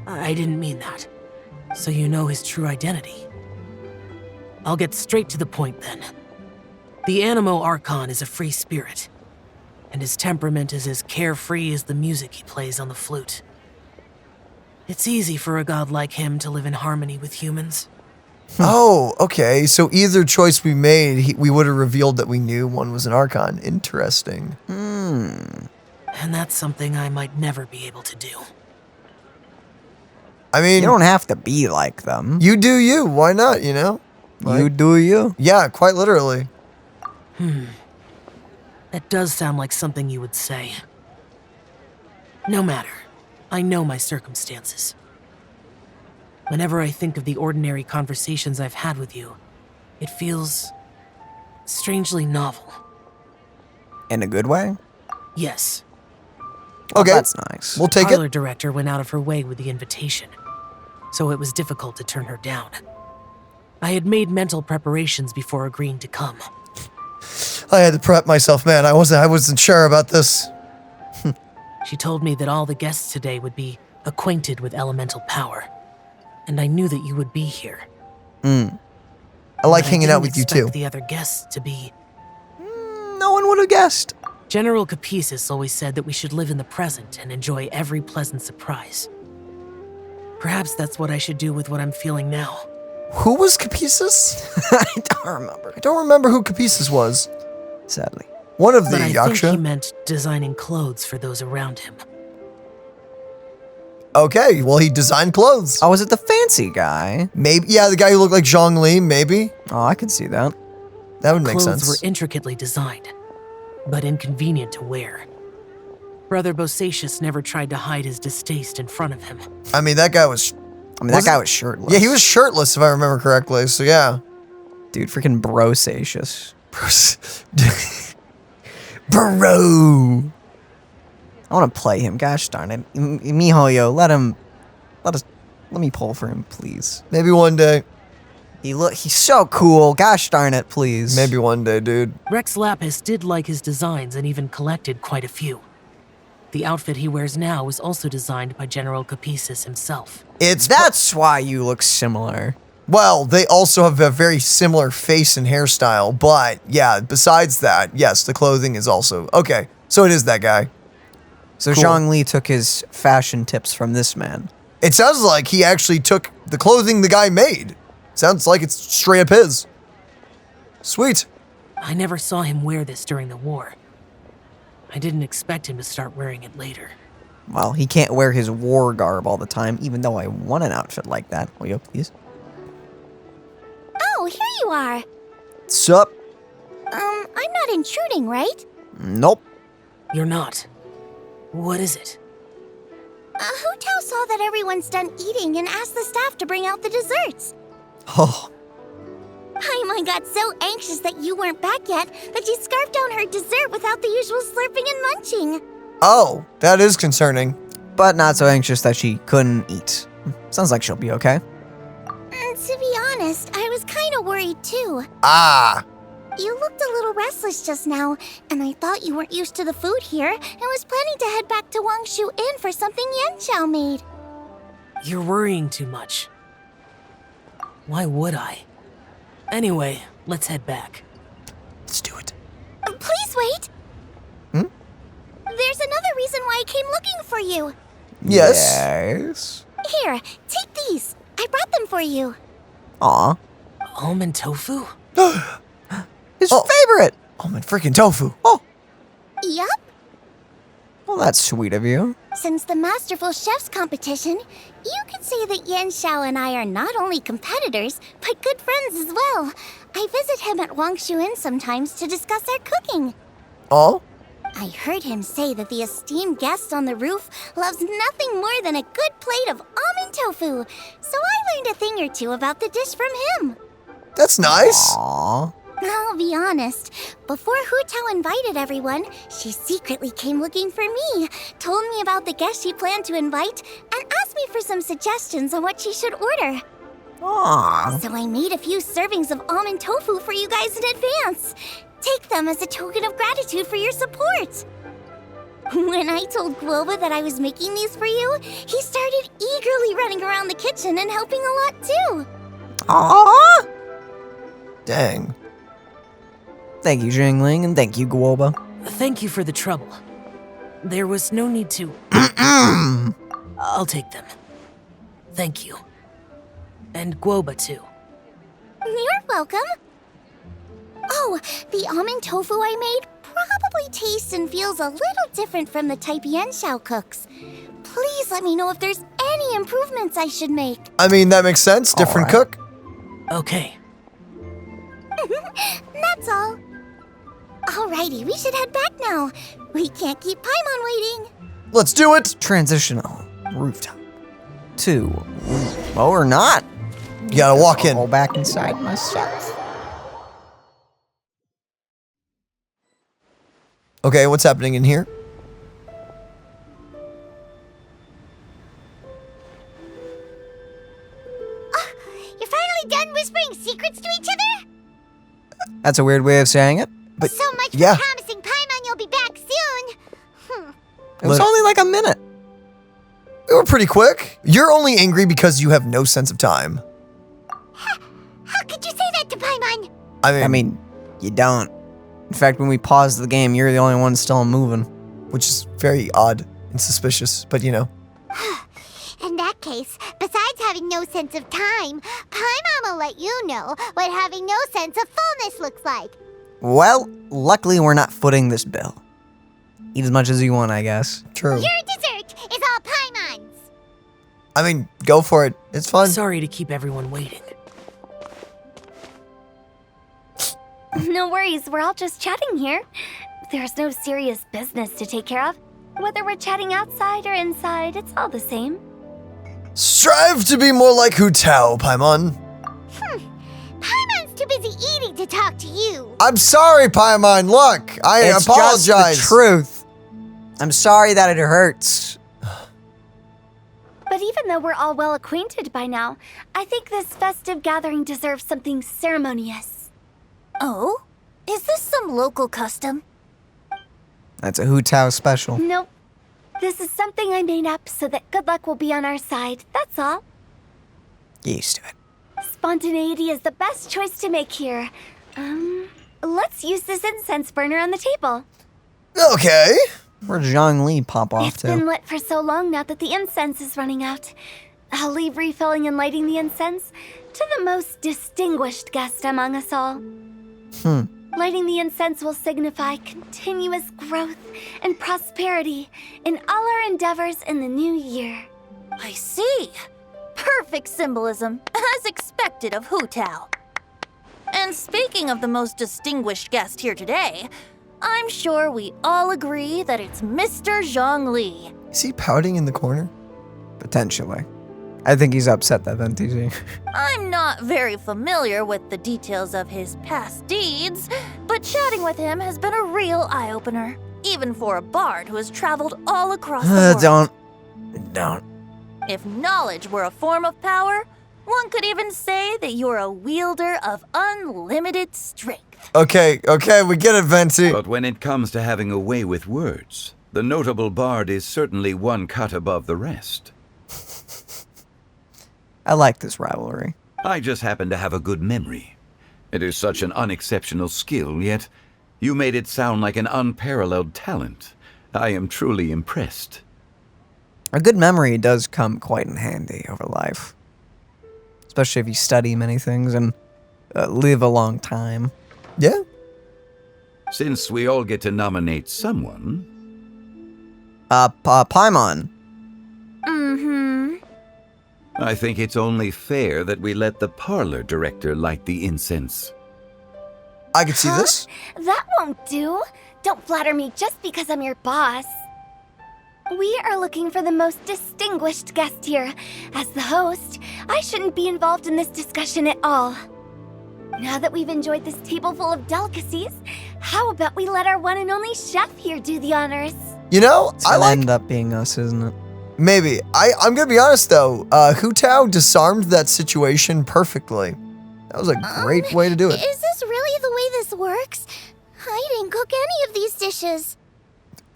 I didn't mean that. So you know his true identity. I'll get straight to the point then. The Animo Archon is a free spirit, and his temperament is as carefree as the music he plays on the flute. It's easy for a god like him to live in harmony with humans. Oh, okay. So either choice we made, we would have revealed that we knew one was an Archon. Interesting. And that's something I might never be able to do. I mean, You don't have to be like them. you do you. Why not, you know? You do you. Yeah, quite literally. That does sound like something you would say. No matter. I know my circumstances. Whenever I think of the ordinary conversations I've had with you, it feels strangely novel. In a good way? Yes. Well, Okay. that's nice. We'll take Parlor it. director went out of her way with the invitation, so it was difficult to turn her down. I had made mental preparations before agreeing to come. I had to prep myself, man. I wasn't sure about this. She told me that all the guests today would be acquainted with elemental power, and I knew that you would be here. I like But hanging I out didn't with you expect too. the other guests to be. No one would have guessed. General Capisis always said that we should live in the present and enjoy every pleasant surprise. Perhaps that's what I should do with what I'm feeling now. Who was Capisis? I don't remember. I don't remember who Capisis was. Sadly. One of the But I think he Yaksha. meant designing clothes for those around him. Okay, well, he designed clothes. Oh, was it the fancy guy? Maybe, yeah, the guy who looked like Zhongli, maybe. Oh, I could see that. That would make Clothes sense. were intricately designed, but inconvenient to wear. Brother Bosacius never tried to hide his distaste in front of him. I mean, that guy was. That guy was shirtless. Yeah, he was shirtless, if I remember correctly, so yeah. Dude, freaking brosacious. Bro. I want to play him. Gosh darn it. miHoYo, let me pull for him, please. Maybe one day. He's so cool. Gosh darn it, please. Maybe one day, dude. Rex Lapis did like his designs and even collected quite a few. The outfit he wears now was also designed by General Capisis himself. That's why you look similar. Well, they also have a very similar face and hairstyle, but yeah, besides that, yes, the clothing is also. Okay, so it is that guy. So Cool. Zhongli took his fashion tips from this man. It sounds like he actually took the clothing the guy made. Sounds like it's straight up his. Sweet. I never saw him wear this during the war. I didn't expect him to start wearing it later. Well, he can't wear his war garb all the time, even though I want an outfit like that. Will you please? Oh, here you are. Sup? I'm not intruding, right? Nope. You're not. What is it? Hu Tao saw that everyone's done eating and asked the staff to bring out the desserts. Oh, Paimon got so anxious that you weren't back yet that she scarfed down her dessert without the usual slurping and munching. Oh, that is concerning. but not so anxious that she couldn't eat. Sounds like she'll be okay. To be honest, I was kind of worried too. Ah. You looked a little restless just now, and I thought you weren't used to the food here and was planning to head back to Wangshu Inn for something Yanxiao made. You're worrying too much. Why would I? Anyway, let's head back. Let's do it. Please wait. There's another reason why I came looking for you. Yes. Yes. Here, take these. I brought them for you. Aw. Almond tofu? His favorite. Almond freaking tofu. Oh, Yup. well, that's sweet of you. Since the Masterful Chefs competition, you could say that Yanxiao and I are not only competitors, but good friends as well. I visit him at Wangshu Inn sometimes to discuss our cooking. Oh? I heard him say that the esteemed guest on the roof loves nothing more than a good plate of almond tofu, so I learned a thing or two about the dish from him. That's nice. Aw. I'll be honest, before Hu Tao invited everyone, she secretly came looking for me, told me about the guests she planned to invite, and asked me for some suggestions on what she should order. Aw. So I made a few servings of almond tofu for you guys in advance. Take them as a token of gratitude for your support. When I told Guoba that I was making these for you, he started eagerly running around the kitchen and helping a lot too. Aw. Dang. Thank you, Jingling, and thank you, Guoba. Thank you for the trouble. There was no need to. I'll take them. Thank you. And Guoba too. You're welcome. Oh, the almond tofu I made probably tastes and feels a little different from the type Yanxiao cooks. Please let me know if there's any improvements I should make. I mean, that makes sense. Different All right. cook. Okay. That's all. Alrighty, we should head back now. We can't keep Paimon waiting. Let's do it. Transitional rooftop. 2. Well, or not. You gotta walk Go in. back inside myself. Okay, what's happening in here? You're finally done whispering secrets to each other? That's a weird way of saying it. But So much for yeah. promising Paimon you'll be back soon. it was Look. only like a minute. We were pretty quick. You're only angry because you have no sense of time. How could you say that to Paimon? I mean, you don't. In fact, when we paused the game, you're the only one still moving. Which is very odd and suspicious, but you know. In that case, besides having no sense of time, Paimon will let you know what having no sense of fullness looks like. Well, luckily we're not footing this bill. Eat as much as you want, I guess. True. Your dessert is all Paimon's. I mean, go for it. It's fun. Sorry to keep everyone waiting. No worries, we're all just chatting here. There's no serious business to take care of. Whether we're chatting outside or inside, it's all the same. Strive to be more like Hu Tao, Paimon. Paimon's too busy eating to talk to you. I'm sorry, Paimon. Look, I It's apologize. just the truth. I'm sorry that it hurts. But even though we're all well acquainted by now, I think this festive gathering deserves something ceremonious. Oh? Is this some local custom? That's a Hu Tao special. Nope. This is something I made up so that good luck will be on our side, that's all. Get used to it. Spontaneity is the best choice to make here. Let's use this incense burner on the table. Okay. Where'd Zhongli pop off It's to? been lit for so long now that the incense is running out. I'll leave refilling and lighting the incense to the most distinguished guest among us all. Lighting the incense will signify continuous growth and prosperity in all our endeavors in the new year. I see. Perfect symbolism, as expected of Hu Tao. And speaking of the most distinguished guest here today, I'm sure we all agree that it's Mr. Zhongli. Is he pouting in the corner? Potentially. I think he's upset that VNTZ. I'm not very familiar with the details of his past deeds, but chatting with him has been a real eye-opener, even for a bard who has traveled all across the world. Don't. If knowledge were a form of power, one could even say that you're a wielder of unlimited strength. Okay, we get it, Venti. But when it comes to having a way with words, the notable bard is certainly one cut above the rest. I like this rivalry. I just happen to have a good memory. It is such an unexceptional skill, yet you made it sound like an unparalleled talent. I am truly impressed. A good memory does come quite in handy over life. Especially if you study many things and live a long time. Yeah? Since we all get to nominate someone, Paimon. I think it's only fair that we let the parlor director light the incense. I could see this. That won't do. Don't flatter me just because I'm your boss. We are looking for the most distinguished guest here. As the host, I shouldn't be involved in this discussion at all. Now that we've enjoyed this table full of delicacies, how about we let our one and only chef here do the honors? You know, It's I gonna like... end up being us, isn't it? Maybe. I'm gonna be honest, though. Hu Tao disarmed that situation perfectly. That was a great way to do it. Is this really the way this works? I didn't cook any of these dishes.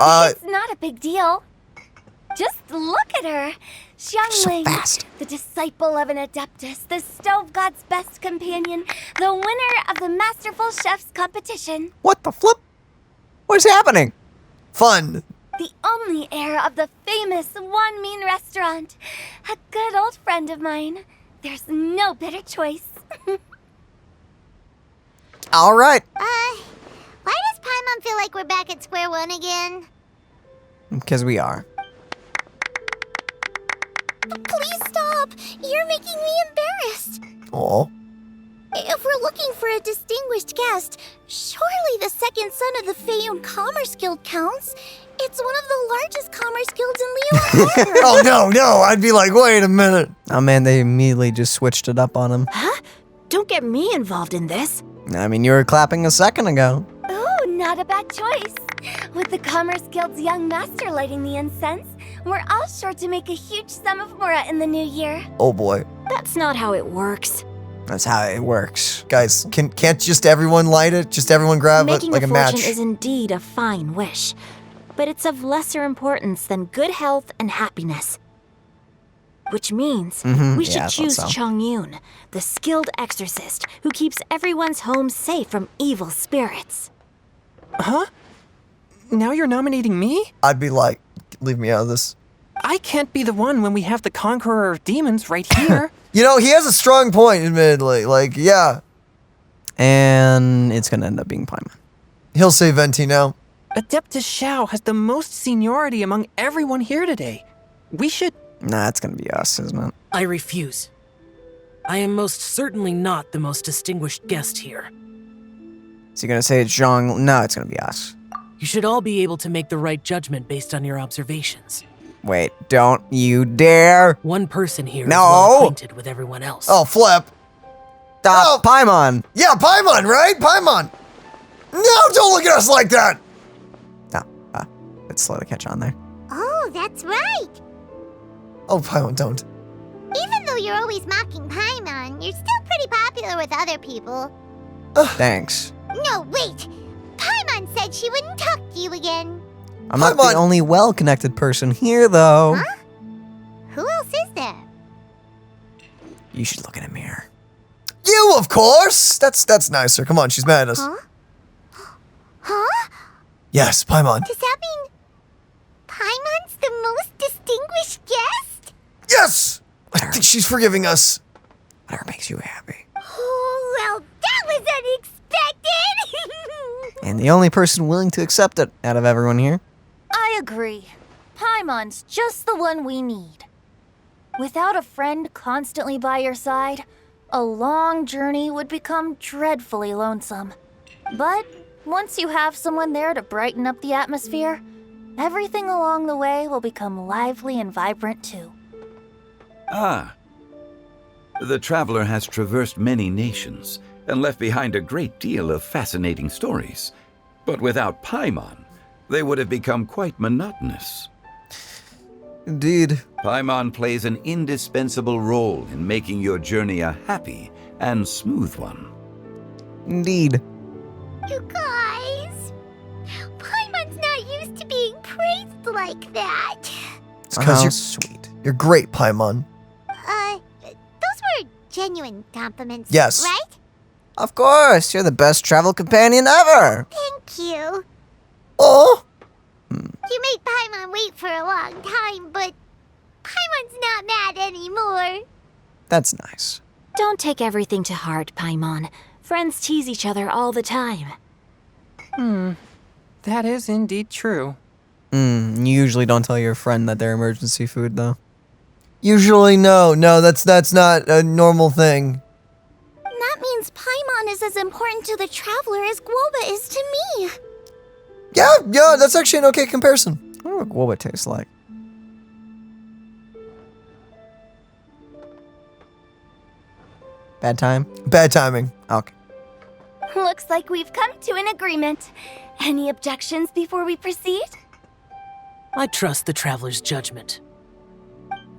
It's not a big deal. Just look at her. Xiangling, fast. the disciple of an adeptus, the stove god's best companion, the winner of the Masterful Chef's competition, What the flip? What is happening? Fun. the only heir of the famous One Mean restaurant, a good old friend of mine. There's no better choice. All right. Why does Paimon feel like we're back at square one again? Because we are. Please stop. You're making me embarrassed. Aw. If we're looking for a distinguished guest, surely the second son of the Feyun Commerce Guild counts. It's one of the largest commerce guilds in Leo. Oh, no. I'd be like, wait a minute. Oh man, they immediately just switched it up on him. Huh? Don't get me involved in this. I mean, you were clapping a second ago. Oh, not a bad choice. With the Commerce Guild's young master lighting the incense, we're all sure to make a huge sum of mora in the new year. Oh, boy. That's not how it works. That's how it works. Guys, can't just everyone light it? Just everyone grab it Making like a a fortune match? is indeed a fine wish, but it's of lesser importance than good health and happiness. Which means we should Yeah, I thought choose so. Chongyun, the skilled exorcist who keeps everyone's home safe from evil spirits. Huh? Now you're nominating me? I'd be like, leave me out of this. I can't be the one when we have the Conqueror of Demons right here. You know, he has a strong point, admittedly. Like, yeah, And it's gonna end up being Paimon. he'll say Venti now. Adeptus Shao has the most seniority among everyone here today. We should... Nah, it's gonna be us, isn't it? I refuse. I am most certainly not the most distinguished guest here. Is he gonna say it's Zhang? No, it's gonna be us. You should all be able to make the right judgment based on your observations. Wait, don't you dare! One person here is No! well acquainted with everyone else. Oh, flip. Stop, Paimon! Yeah, Paimon, right? Paimon. No, don't look at us like that. No, it's slow to catch on there. Oh, that's right. Oh, Paimon, don't. Even though you're always mocking Paimon, you're still pretty popular with other people. Thanks. No, wait. Paimon said she wouldn't talk to you again. I'm not Paimon. the only well-connected person here, though. Huh? Who else is there? You should look in a mirror. You, of course. That's nicer. Come on, she's mad at us. Huh? Huh? Yes, Paimon. Does that mean Paimon's the most distinguished guest? Yes! I think she's forgiving us. Whatever makes you happy. Oh, well, that was unexpected! And the only person willing to accept it out of everyone here. I agree. Paimon's just the one we need. Without a friend constantly by your side, a long journey would become dreadfully lonesome. But once you have someone there to brighten up the atmosphere, everything along the way will become lively and vibrant too. Ah. The traveler has traversed many nations and left behind a great deal of fascinating stories. But without Paimon, they would have become quite monotonous. Indeed. Paimon plays an indispensable role in making your journey a happy and smooth one. Indeed. You guys, Paimon's not used to being praised like that. It's because Oh, you're sweet. You're great, Paimon. Those were genuine compliments, Yes. right? Of course, you're the best travel companion ever. Thank you. Oh, You made Paimon wait for a long time, but Paimon's not mad anymore. That's nice. Don't take everything to heart, Paimon. Friends tease each other all the time. That is indeed true. You usually don't tell your friend that they're emergency food, though. usually no. No, that's not a normal thing. That means Paimon is as important to the traveler as Guoba is to me. Yeah, that's actually an okay comparison. I wonder what Guoba tastes like. Bad time? Bad timing. Okay. Looks like we've come to an agreement. Any objections before we proceed? I trust the traveler's judgment.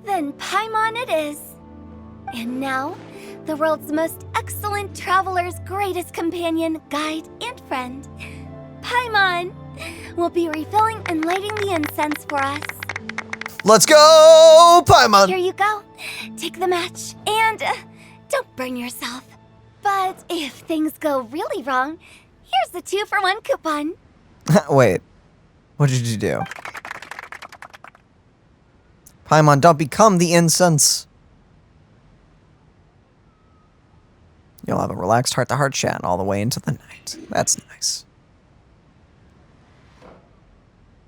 Then Paimon it is. And now, the world's most excellent traveler's greatest companion, guide, and friend, Paimon, will be refilling and lighting the incense for us. Let's go, Here Paimon. you go. Take the match, and don't burn yourself. But if things go really wrong, here's the 2-for-1 coupon. Wait. What did you do? Paimon, don't become the incense. You'll have a relaxed heart-to-heart chat all the way into the night. That's nice.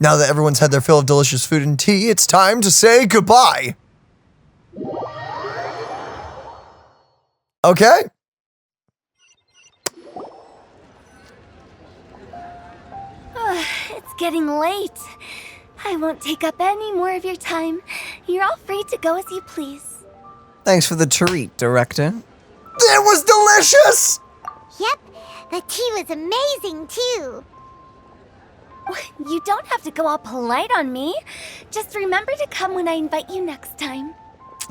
Now that everyone's had their fill of delicious food and tea, it's time to say goodbye. Okay. It's getting late. I won't take up any more of your time. You're all free to go as you please. Thanks for the treat, Director. It was delicious! Yep, the tea was amazing too. You don't have to go all polite on me. Just remember to come when I invite you next time.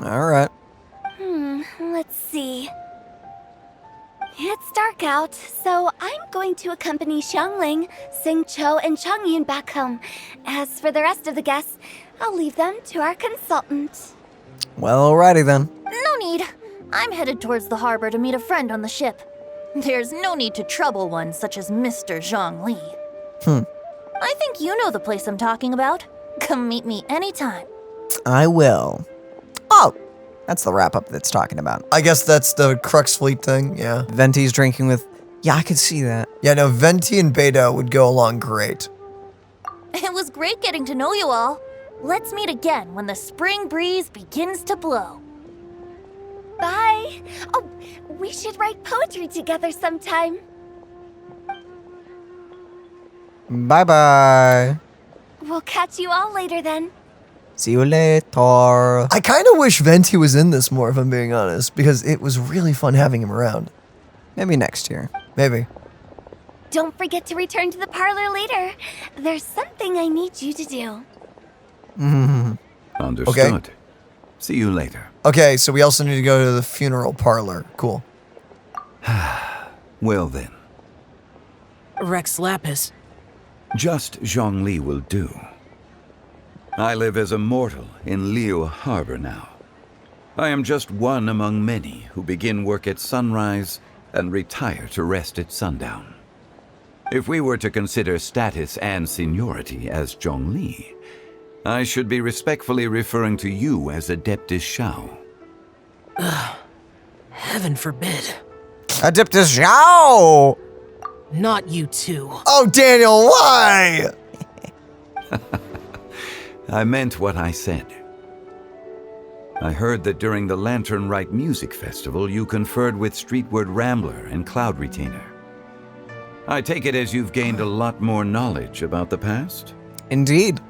All right. Let's see. It's dark out, so I'm going to accompany Xiangling, Xingqiu, and Changyun back home. As for the rest of the guests, I'll leave them to our consultant. Well, alrighty then. No need. I'm headed towards the harbor to meet a friend on the ship. There's no need to trouble one such as Mr. Zhongli. I think you know the place I'm talking about. Come meet me anytime. I will. Oh, that's the wrap-up that's talking about. I guess that's the Crux Fleet thing, yeah. Venti's drinking with... Yeah, I could see that. Yeah, no, Venti and Beta would go along great. It was great getting to know you all. Let's meet again when the spring breeze begins to blow. Bye. Oh, we should write poetry together sometime. Bye-bye. We'll catch you all later then. See you later. I kind of wish Venti was in this more, if I'm being honest, because it was really fun having him around. Maybe next year. Maybe. Don't forget to return to the parlor later. There's something I need you to do. Understood. Okay. See you later. Okay, so we also need to go to the funeral parlor. Cool. Well then, Rex Lapis. just Zhongli will do. I live as a mortal in Liu Harbor now. I am just one among many who begin work at sunrise and retire to rest at sundown. If we were to consider status and seniority as Zhongli, I should be respectfully referring to you as Adeptus Shao. Heaven forbid. Adeptus Zhao! Not you too. Oh, Daniel, why? I meant what I said. I heard that during the Lantern Rite Music Festival, you conferred with Streetward Rambler and Cloud Retainer. I take it as you've gained a lot more knowledge about the past? Indeed.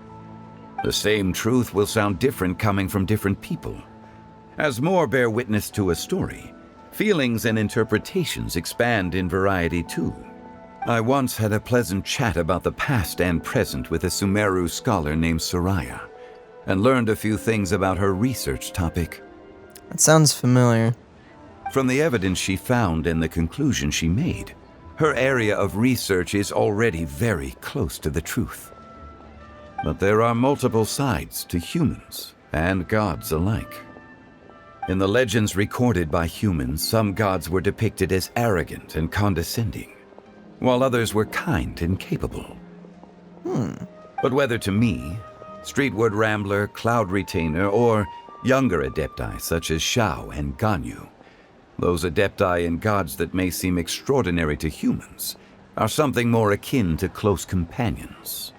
The same truth will sound different coming from different people. As more bear witness to a story, feelings and interpretations expand in variety too. I once had a pleasant chat about the past and present with a Sumeru scholar named Soraya, and learned a few things about her research topic. That sounds familiar. From the evidence she found and the conclusion she made, her area of research is already very close to the truth. But there are multiple sides to humans and gods alike. In the legends recorded by humans, some gods were depicted as arrogant and condescending, while others were kind and capable. But whether to me, Streetward Rambler, Cloud Retainer, or younger adepti such as Shao and Ganyu, those adepti and gods that may seem extraordinary to humans are something more akin to close companions.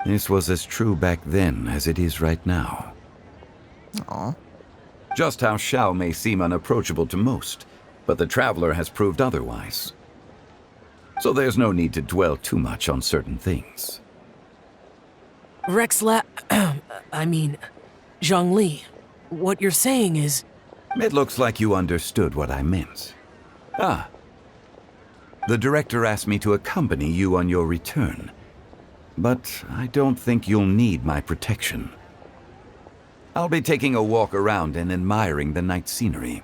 This was as true back then as it is right now. Aw. Just how Shao may seem unapproachable to most, but the Traveler has proved otherwise. So there's no need to dwell too much on certain things. Zhongli, what you're saying is... It looks like you understood what I meant. Ah. The director asked me to accompany you on your return, but I don't think you'll need my protection. I'll be taking a walk around and admiring the night scenery.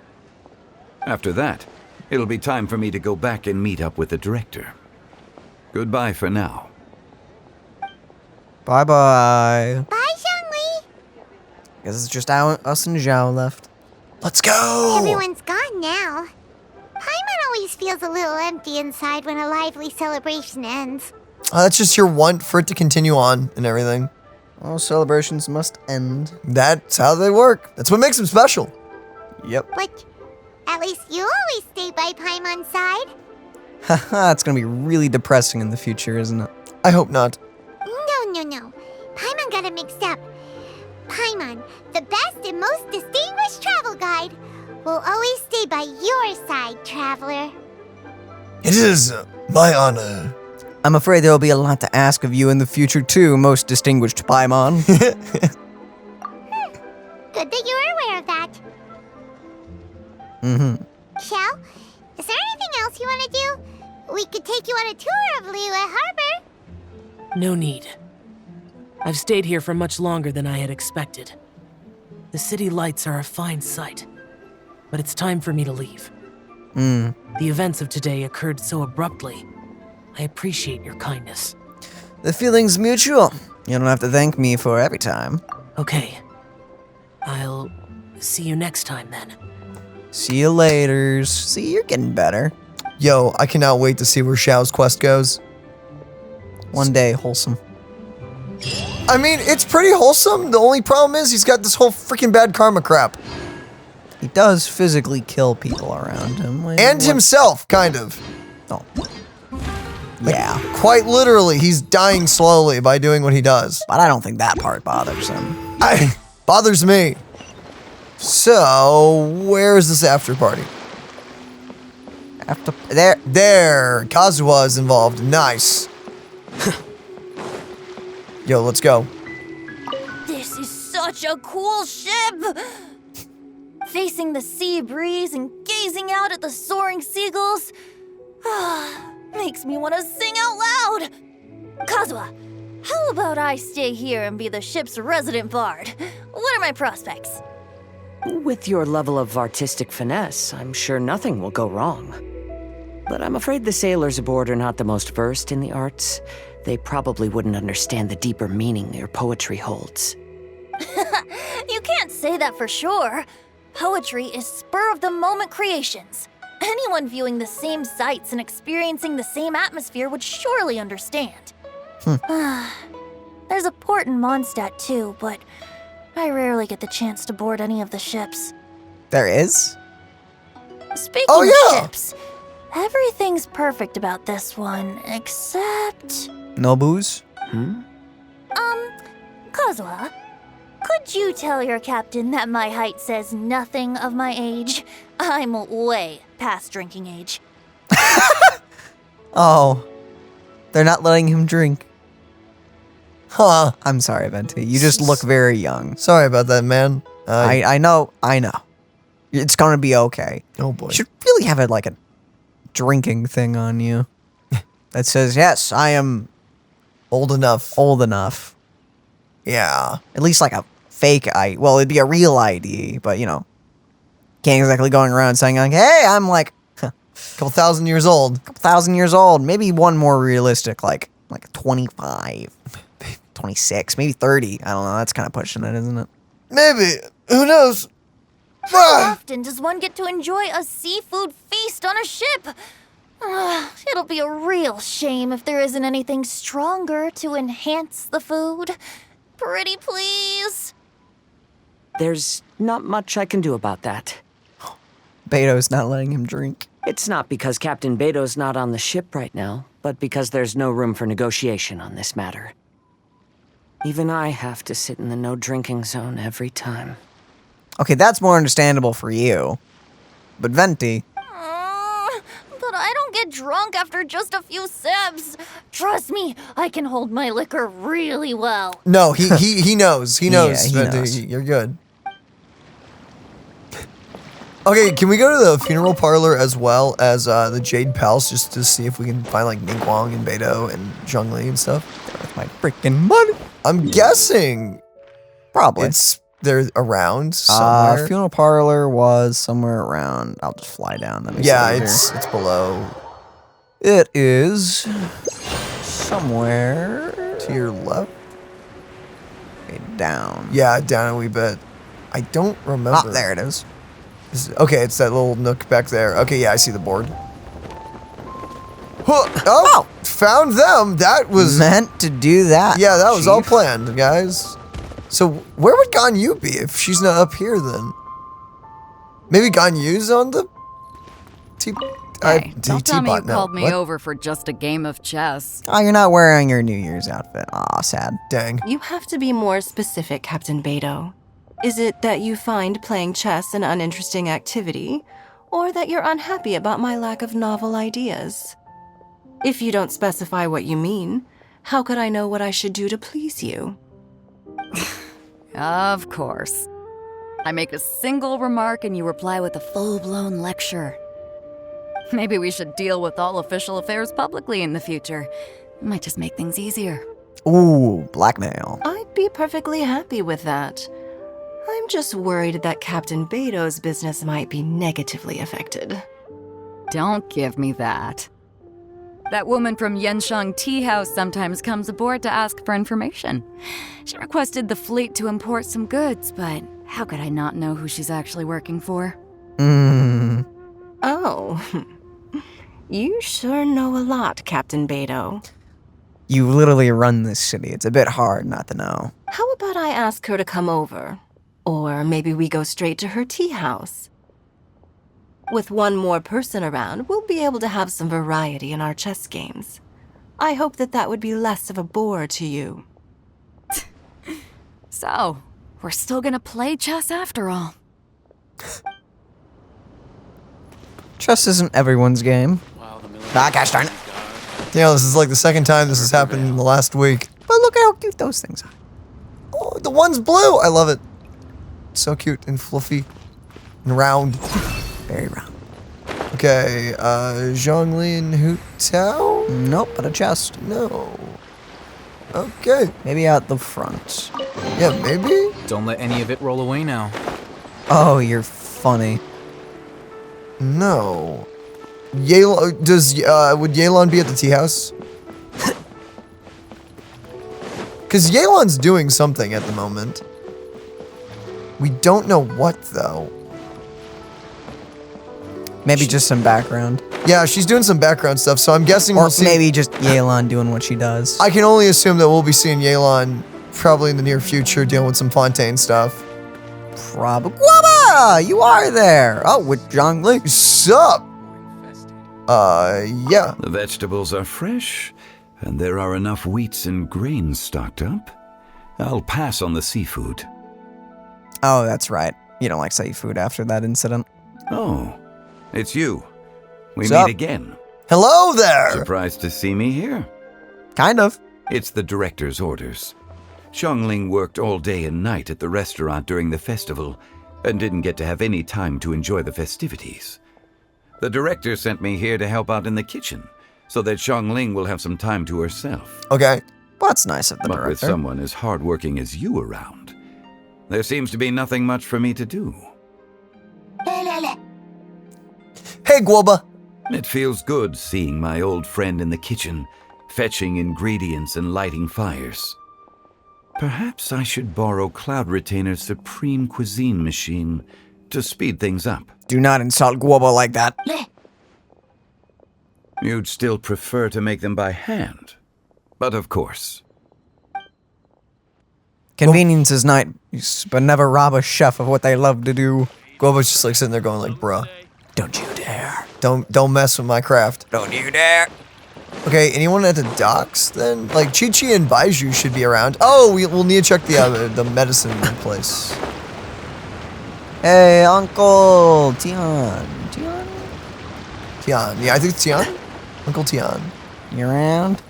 After that, it'll be time for me to go back and meet up with the director. Goodbye for now. Bye-bye. Bye, Zhongli. Guess it's just us and Zhao left. Let's go! Everyone's gone now. Paimon always feels a little empty inside when a lively celebration ends. That's just your want for it to continue on and everything. All celebrations must end. That's how they work. That's what makes them special. Yep. But at least you always stay by Paimon's side. Haha, it's gonna be really depressing in the future, isn't it? I hope not. No. Paimon got it mixed up. Paimon, the best and most distinguished travel guide, We'll always stay by your side, Traveler. It is my honor. I'm afraid there will be a lot to ask of you in the future too, most distinguished Paimon. Good that you're aware of that. Shell, is there anything else you want to do? We could take you on a tour of Liyue Harbor. No need. I've stayed here for much longer than I had expected. The city lights are a fine sight, but it's time for me to leave. The events of today occurred so abruptly. I appreciate your kindness. The feeling's mutual. You don't have to thank me for every time. Okay. I'll see you next time then. See you later. See, you're getting better. Yo, I cannot wait to see where Xiao's quest goes. One day, wholesome. I mean, it's pretty wholesome. The only problem is he's got this whole freaking bad karma crap. He does physically kill people around him. And himself, kind of. Oh. Yeah. Quite literally, he's dying slowly by doing what he does. But I don't think that part bothers him. Bothers me. So, where's this after party? There. Kazuha is involved. Nice. Yo, let's go. This is such a cool ship! Facing the sea breeze and gazing out at the soaring seagulls makes me want to sing out loud. Kazuha, how about I stay here and be the ship's resident bard? What are my prospects? With your level of artistic finesse, I'm sure nothing will go wrong. But I'm afraid the sailors aboard are not the most versed in the arts. They probably wouldn't understand the deeper meaning your poetry holds. You can't say that for sure. Poetry is spur-of-the-moment creations. Anyone viewing the same sights and experiencing the same atmosphere would surely understand. There's a port in Mondstadt too, but I rarely get the chance to board any of the ships. There is? Speaking of ships, everything's perfect about this one, except... No booze? Kazuha, could you tell your captain that my height says nothing of my age? I'm way past drinking age. Oh. They're not letting him drink. Huh. I'm sorry, Venti. You just look very young. Sorry about that, man. I know. It's gonna be okay. Oh boy. You should really have a drinking thing on you. That says, yes, I am old enough. Yeah. At least like a fake ID. Well, it'd be a real ID, but can't exactly going around saying hey, I'm like a couple thousand years old. Maybe one more realistic, like 25, 26, maybe 30. I don't know. That's kind of pushing it, isn't it? Maybe. Who knows? How often does one get to enjoy a seafood feast on a ship? It'll be a real shame if there isn't anything stronger to enhance the food. Pretty please. There's not much I can do about that. Beto's not letting him drink. It's not because Captain Beto's not on the ship right now, but because there's no room for negotiation on this matter. Even I have to sit in the no-drinking zone every time. Okay, that's more understandable for you. But Venti... But I don't get drunk after just a few sips. Trust me, I can hold my liquor really well. No, he knows. He knows. Yeah, he knows. You're good. Okay, can we go to the funeral parlor as well as the Jade Palace just to see if we can find like Ningguang and Beto and Zhongli and stuff? With my freaking money. I'm guessing probably they're around somewhere. Funeral parlor was somewhere around. I'll just fly down. Yeah, it's below. It is somewhere to your left. Okay, down. Yeah, down a wee bit. I don't remember. Ah, there it is. Okay, it's that little nook back there. Okay, yeah, I see the board. Oh, found them. That was meant to do that. Yeah, that was all planned, guys. So where would Ganyu be if she's not up here then? Maybe Ganyu's on the Hey, don't tell me you teapot now. called me What? over for just a game of chess. Oh, you're not wearing your New Year's outfit. Aw, sad. Dang. You have to be more specific, Captain Beto. Is it that you find playing chess an uninteresting activity, or that you're unhappy about my lack of novel ideas? If you don't specify what you mean, how could I know what I should do to please you? Of course. I make a single remark and you reply with a full-blown lecture. Maybe we should deal with all official affairs publicly in the future. It might just make things easier. Ooh, blackmail. I'd be perfectly happy with that. I'm just worried that Captain Beto's business might be negatively affected. Don't give me that. That woman from Yenshang Tea House sometimes comes aboard to ask for information. She requested the fleet to import some goods, but how could I not know who she's actually working for? Oh. You sure know a lot, Captain Beto. You literally run this city. It's a bit hard not to know. How about I ask her to come over? Or maybe we go straight to her tea house. With one more person around, we'll be able to have some variety in our chess games. I hope that would be less of a bore to you. So, we're still gonna play chess after all. Chess isn't everyone's game. Ah, gosh darn it. Yeah, this is like the second time this has happened in the last week. But look at how cute those things are. Oh, the one's blue. I love it. So cute and fluffy and round. Very round. Okay, Zhongli and Hu Tao? Nope, but a chest. No. Okay. Maybe out the front. Yeah, maybe? Don't let any of it roll away now. Oh, you're funny. No. Yelan, would Yelan be at the tea house? Because Yelan's doing something at the moment. We don't know what, though. Maybe just some background. Yeah, she's doing some background stuff, so I'm guessing or we'll see. Maybe just Yelan doing what she does. I can only assume that we'll be seeing Yelan probably in the near future dealing with some Fontaine stuff. Probably. Guaba! You are there! Oh, with Zhongli. Sup? Yeah. The vegetables are fresh, and there are enough wheats and grains stocked up. I'll pass on the seafood. Oh, that's right. You don't like seafood after that incident. Oh, it's you. We Sup? meet again. Hello there! Surprised to see me here? Kind of. It's the director's orders. Xiangling worked all day and night at the restaurant during the festival and didn't get to have any time to enjoy the festivities. The director sent me here to help out in the kitchen so that Xiangling will have some time to herself. Okay. Well, that's nice of the But director. with someone as hardworking as you around, there seems to be nothing much for me to do. Hey, Guoba. It feels good seeing my old friend in the kitchen, fetching ingredients and lighting fires. Perhaps I should borrow Cloud Retainer's Supreme Cuisine machine to speed things up. Do not insult Guoba like that. You'd still prefer to make them by hand, but of course. Convenience is nice, but never rob a chef of what they love to do. Guoba's just like sitting there going like, bruh. Don't you dare. Don't mess with my craft. Don't you dare. Okay, anyone at the docks then? Like Chi-Chi and Baiju should be around. Oh, we'll need to check the medicine place. Hey, Uncle Tian. Tian. Yeah, I think it's Tian. Uncle Tian. You around?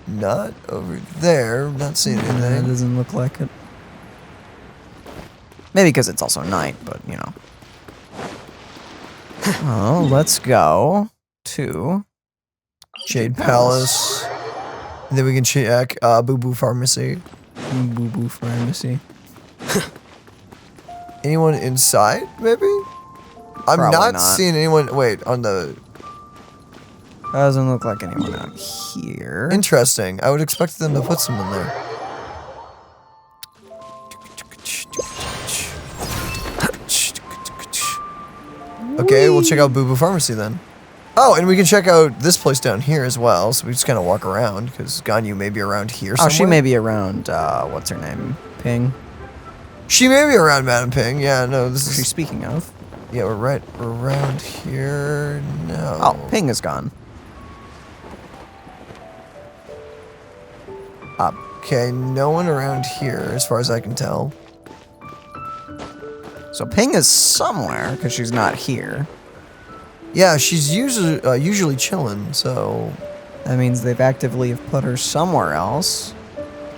Not over there. Not seeing anything. It doesn't look like it. Maybe because it's also night, but you know. Oh, let's go to Jade Palace. And then we can check Boo Boo Pharmacy. Boo Boo Pharmacy. Anyone inside, maybe? I'm Probably not not seeing anyone. Wait, on the. Doesn't look like anyone out here. Interesting. I would expect them to put someone there. Okay, we'll check out Boo Boo Pharmacy then. Oh, and we can check out this place down here as well. So we just kind of walk around because Ganyu may be around here somewhere. Oh, she may be around, what's her name? Ping? She may be around Madam Ping. Yeah, no, this is... She's speaking of. Yeah, we're right around here. No. Oh, Ping is gone. Okay, no one around here, as far as I can tell. So Ping is somewhere, because she's not here. Yeah, she's usually chilling, so... That means they've actively put her somewhere else.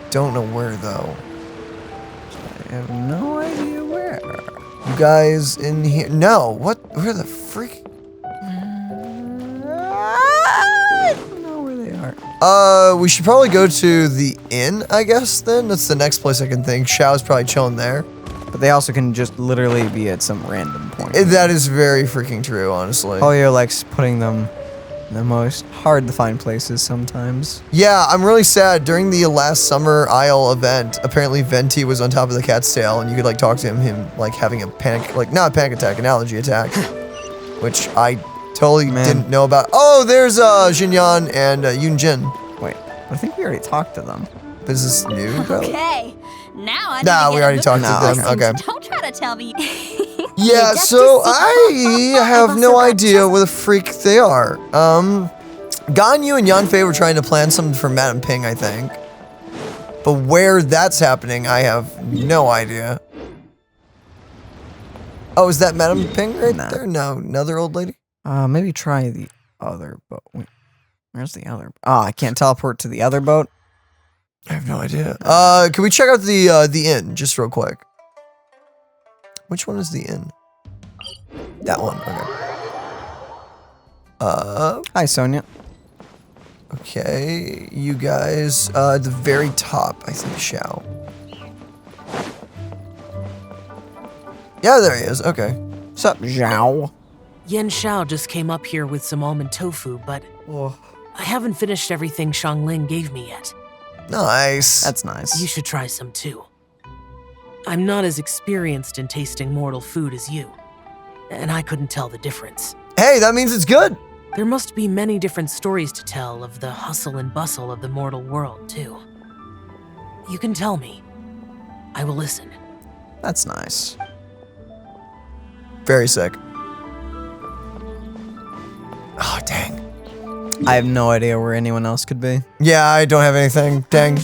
Don't know where, though. I have no idea where. You guys in here? No, what? Where the freak? I don't know where they are. We should probably go to the inn, I guess, then. That's the next place I can think. Xiao's probably chilling there. But they also can just literally be at some random point. That is very freaking true, honestly. miHoYo likes putting them in the most hard-to-find places sometimes. Yeah, I'm really sad. During the last Summer Isle event, apparently Venti was on top of the cat's tail, and you could, like, talk to him like, having a panic, like, not a panic attack, an allergy attack. Which I totally didn't know about. Oh, there's Xinyan and Yunjin. Wait, I think we already talked to them. Is this new? Okay, now I Nah, we already talked to them. Okay. Don't try to tell me. Yeah, so I have no idea where the freak they are. Ganyu and Yanfei were trying to plan something for Madame Ping, I think. But where that's happening, I have no idea. Oh, is that Madame Ping right there? No, another old lady? Maybe try the other boat. Wait, where's the other? Oh, I can't teleport to the other boat? I have no idea. Can we check out the inn, just real quick? Which one is the inn? That one, okay. Hi, Sonia. Okay, you guys, at the very top, I think, Xiao. Yeah, there he is, okay. Sup, Zhao? Yen Xiao just came up here with some almond tofu, but I haven't finished everything Xiangling gave me yet. Nice. That's nice. You should try some too. I'm not as experienced in tasting mortal food as you, and I couldn't tell the difference. Hey, that means it's good. There must be many different stories to tell of the hustle and bustle of the mortal world, too. You can tell me. I will listen. That's nice. Very sick. Oh, dang. I have no idea where anyone else could be. Yeah, I don't have anything. Dang.